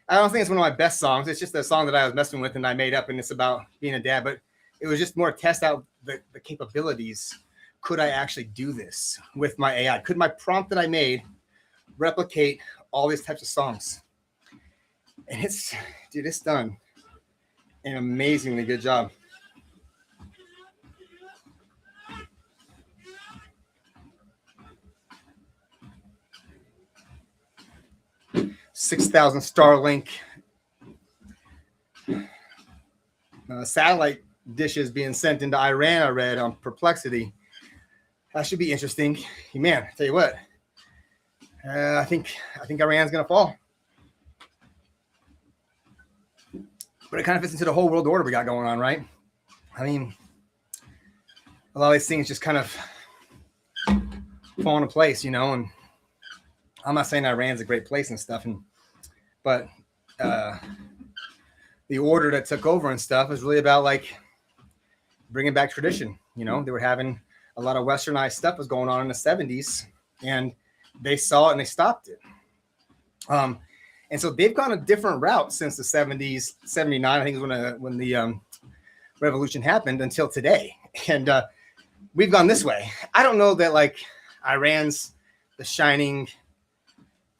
don't think it's one of my best songs. It's just a song that I was messing with and I made up, and it's about being a dad. But it was just more to test out the capabilities. Could I actually do this with my AI? Could my prompt that I made replicate all these types of songs? And it's done an amazingly good job. $6,000 Starlink satellite dishes being sent into Iran. I read on Perplexity. That should be interesting. Man, I tell you what, I think Iran's gonna fall. But it kind of fits into the whole world order we got going on, right? I mean, a lot of these things just kind of fall into place, you know. And I'm not saying Iran's a great place and stuff, but the order that took over and stuff is really about like bringing back tradition. You know, they were having a lot of westernized stuff was going on in the 70s, and they saw it and they stopped it. And so they've gone a different route since the 70s, 79, I think is when the revolution happened, until today. And we've gone this way. I don't know that like Iran's the shining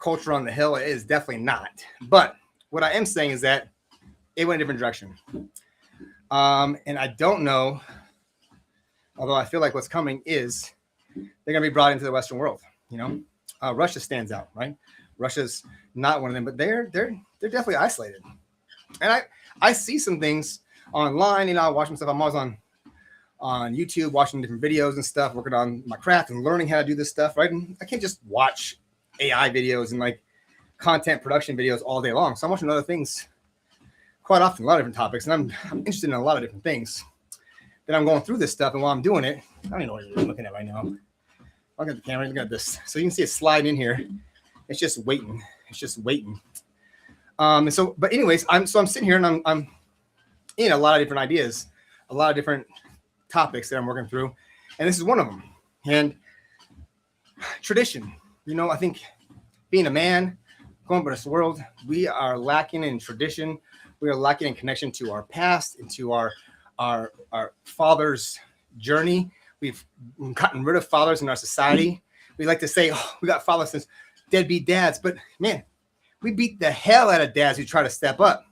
culture on the hill. It is definitely not. But what I am saying is that it went a different direction. And I don't know, although I feel like what's coming is they're going to be brought into the Western world. You know, Russia stands out, right? Russia's not one of them, but they're definitely isolated. And I see some things online, you know, watching stuff. I'm always on YouTube, watching different videos and stuff, working on my craft and learning how to do this stuff, right? And I can't just watch AI videos and like content production videos all day long. So I'm watching other things quite often, a lot of different topics, and I'm interested in a lot of different things. Then I'm going through this stuff, and while I'm doing it, I don't even know what you're looking at right now. Look at the camera, look at this. So you can see it sliding in here. It's just waiting. It's just waiting. And so, but anyways, I'm sitting here and I'm in a lot of different ideas, a lot of different topics that I'm working through, and this is one of them. And tradition, you know, I think being a man, going by this world, we are lacking in tradition. We are lacking in connection to our past, into our father's journey. We've gotten rid of fathers in our society. We like to say, oh, we got fathers since deadbeat dads, but man, we beat the hell out of dads who try to step up.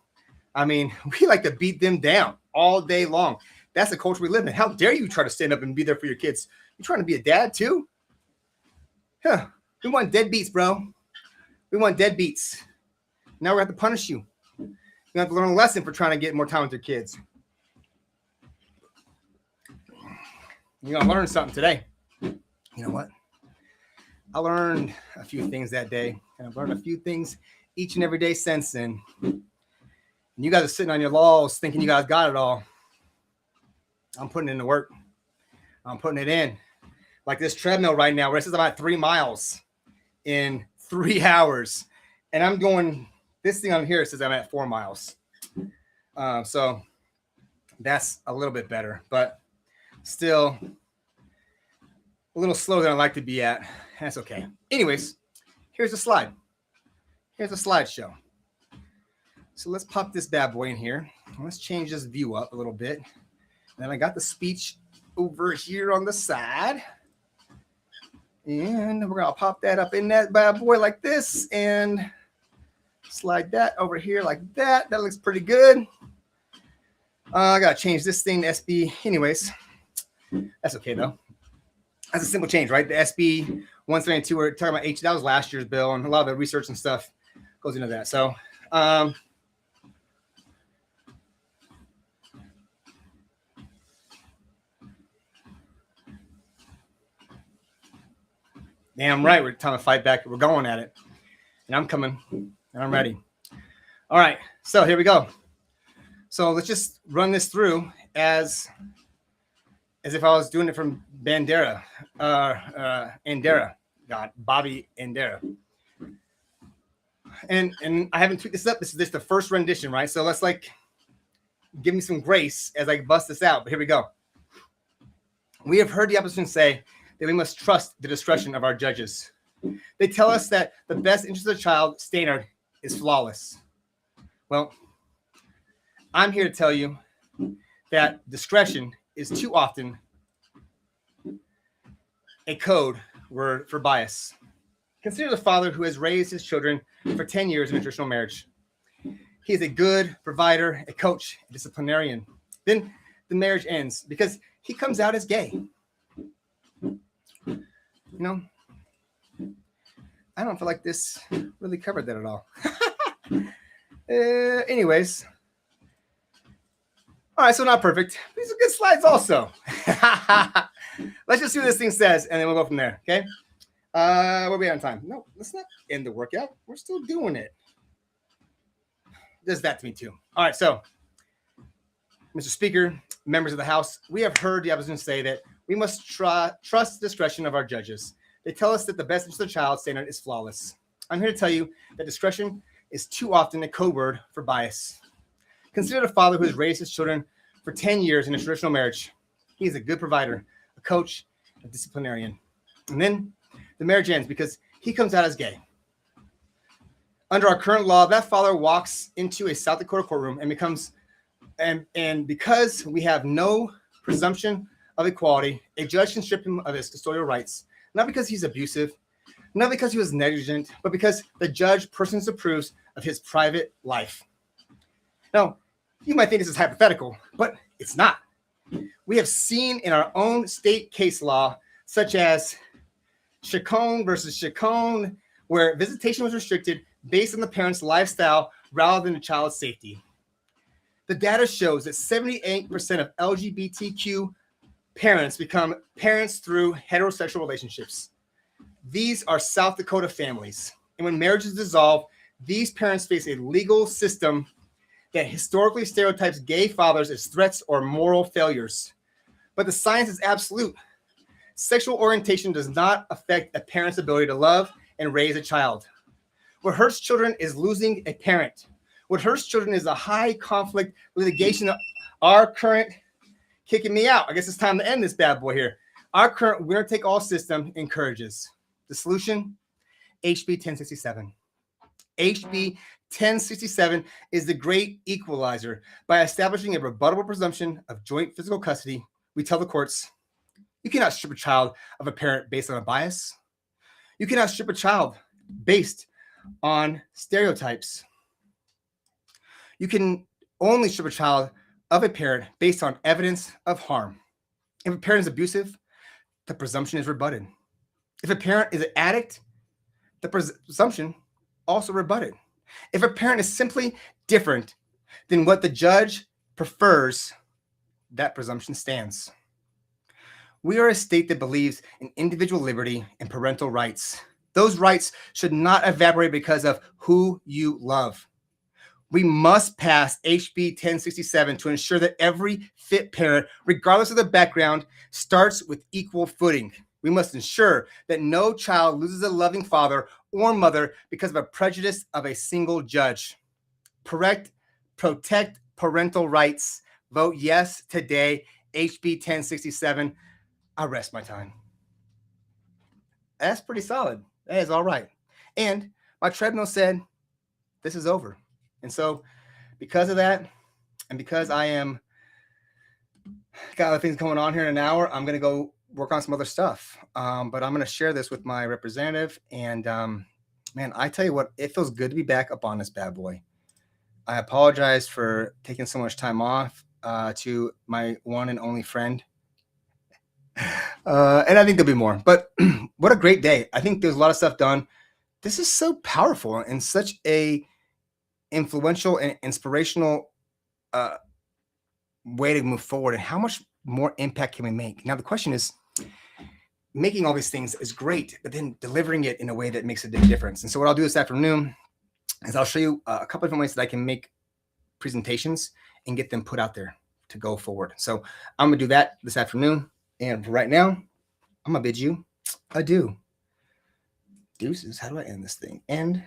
I mean, we like to beat them down all day long. That's the culture we live in. How dare you try to stand up and be there for your kids? You trying to be a dad too? Huh. We want deadbeats, bro. We want deadbeats. Now we have to punish you. You have to learn a lesson for trying to get more time with your kids. You're going to learn something today. You know what? I learned a few things that day, and I've learned a few things each and every day since then. And you guys are sitting on your laurels thinking you guys got it all. I'm putting in the work. I'm putting it in. Like this treadmill right now, where it says about 3 miles in 3 hours. And I'm going, this thing on here says I'm at 4 miles. So that's a little bit better, but still a little slower than I'd like to be at. That's okay. Anyways, here's a slide. Here's a slideshow. So let's pop this bad boy in here. Let's change this view up a little bit. And then I got the speech over here on the side. And we're going to pop that up in that bad boy like this and slide that over here like that. That looks pretty good. I got to change this thing to SB. Anyways, that's okay though. That's a simple change, right? The SB 172, we're talking about that was last year's bill, and a lot of the research and stuff goes into that. So, damn right, we're trying to fight back. We're going at it, and I'm coming, and I'm ready. All right, so here we go. So let's just run this through as if I was doing it from Bandera, Bandera, God, Bobby Bandera. And I haven't tweaked this up. This is the first rendition, right? So let's give me some grace as I bust this out. But here we go. We have heard the opposition say that we must trust the discretion of our judges. They tell us that the best interest of the child standard is flawless. Well, I'm here to tell you that discretion is too often a code word for bias. Consider the father who has raised his children for 10 years in a traditional marriage. He is a good provider, a coach, a disciplinarian. Then the marriage ends because he comes out as gay. You know, I don't feel like this really covered that at all. Anyways. All right, so not perfect. These are good slides also. Let's just see what this thing says, and then we'll go from there, okay? We'll be on time. No, let's not end the workout. We're still doing it. Does that to me too. All right, so, Mr. Speaker, members of the House, we have heard the opposition say that we must trust the discretion of our judges. They tell us that the best interest of the child standard is flawless. I'm here to tell you that discretion is too often a code word for bias. Consider the father who has raised his children for 10 years in a traditional marriage. He is a good provider, a coach, a disciplinarian. And then the marriage ends because he comes out as gay. Under our current law, that father walks into a South Dakota courtroom and becomes, and because we have no presumption of equality, a judge can strip him of his custodial rights, not because he's abusive, not because he was negligent, but because the judge personally disapproves of his private life. Now, you might think this is hypothetical, but it's not. We have seen in our own state case law, such as Chacon versus Chacon, where visitation was restricted based on the parent's lifestyle rather than the child's safety. The data shows that 78% of LGBTQ parents become parents through heterosexual relationships. These are South Dakota families. And when marriages dissolve, these parents face a legal system that historically stereotypes gay fathers as threats or moral failures. But the science is absolute. Sexual orientation does not affect a parent's ability to love and raise a child. What hurts children is losing a parent. What hurts children is a high conflict litigation. Our current, kicking me out. I guess it's time to end this bad boy here. Our current winner-take-all system encourages. The solution, HB 1067. HB 1067 is the great equalizer. By establishing a rebuttable presumption of joint physical custody, we tell the courts, you cannot strip a child of a parent based on a bias. You cannot strip a child based on stereotypes. You can only strip a child of a parent based on evidence of harm. If a parent is abusive, the presumption is rebutted. If a parent is an addict, the presumption also rebutted. If a parent is simply different than what the judge prefers, that presumption stands. We are a state that believes in individual liberty and parental rights. Those rights should not evaporate because of who you love. We must pass HB 1067 to ensure that every fit parent, regardless of their background, starts with equal footing. We must ensure that no child loses a loving father or mother because of a prejudice of a single judge. Protect parental rights. Vote yes today, HB 1067. I rest my time. That's pretty solid. That is all right. And my treadmill said, this is over. And so because of that, and because I am got other things going on here in an hour, I'm going to go work on some other stuff. But I'm going to share this with my representative. And man, I tell you what, it feels good to be back up on this bad boy. I apologize for taking so much time off to my one and only friend. And I think there'll be more. But what a great day. I think there's a lot of stuff done. This is so powerful and such a influential and inspirational way to move forward, and how much more impact can we make? Now the question is, making all these things is great, but then delivering it in a way that makes a big difference. And so what I'll do this afternoon is I'll show you a couple different ways that I can make presentations and get them put out there to go forward. So I'm gonna do that this afternoon, and for right now I'm gonna bid you adieu. Deuces. How do I end this thing? End.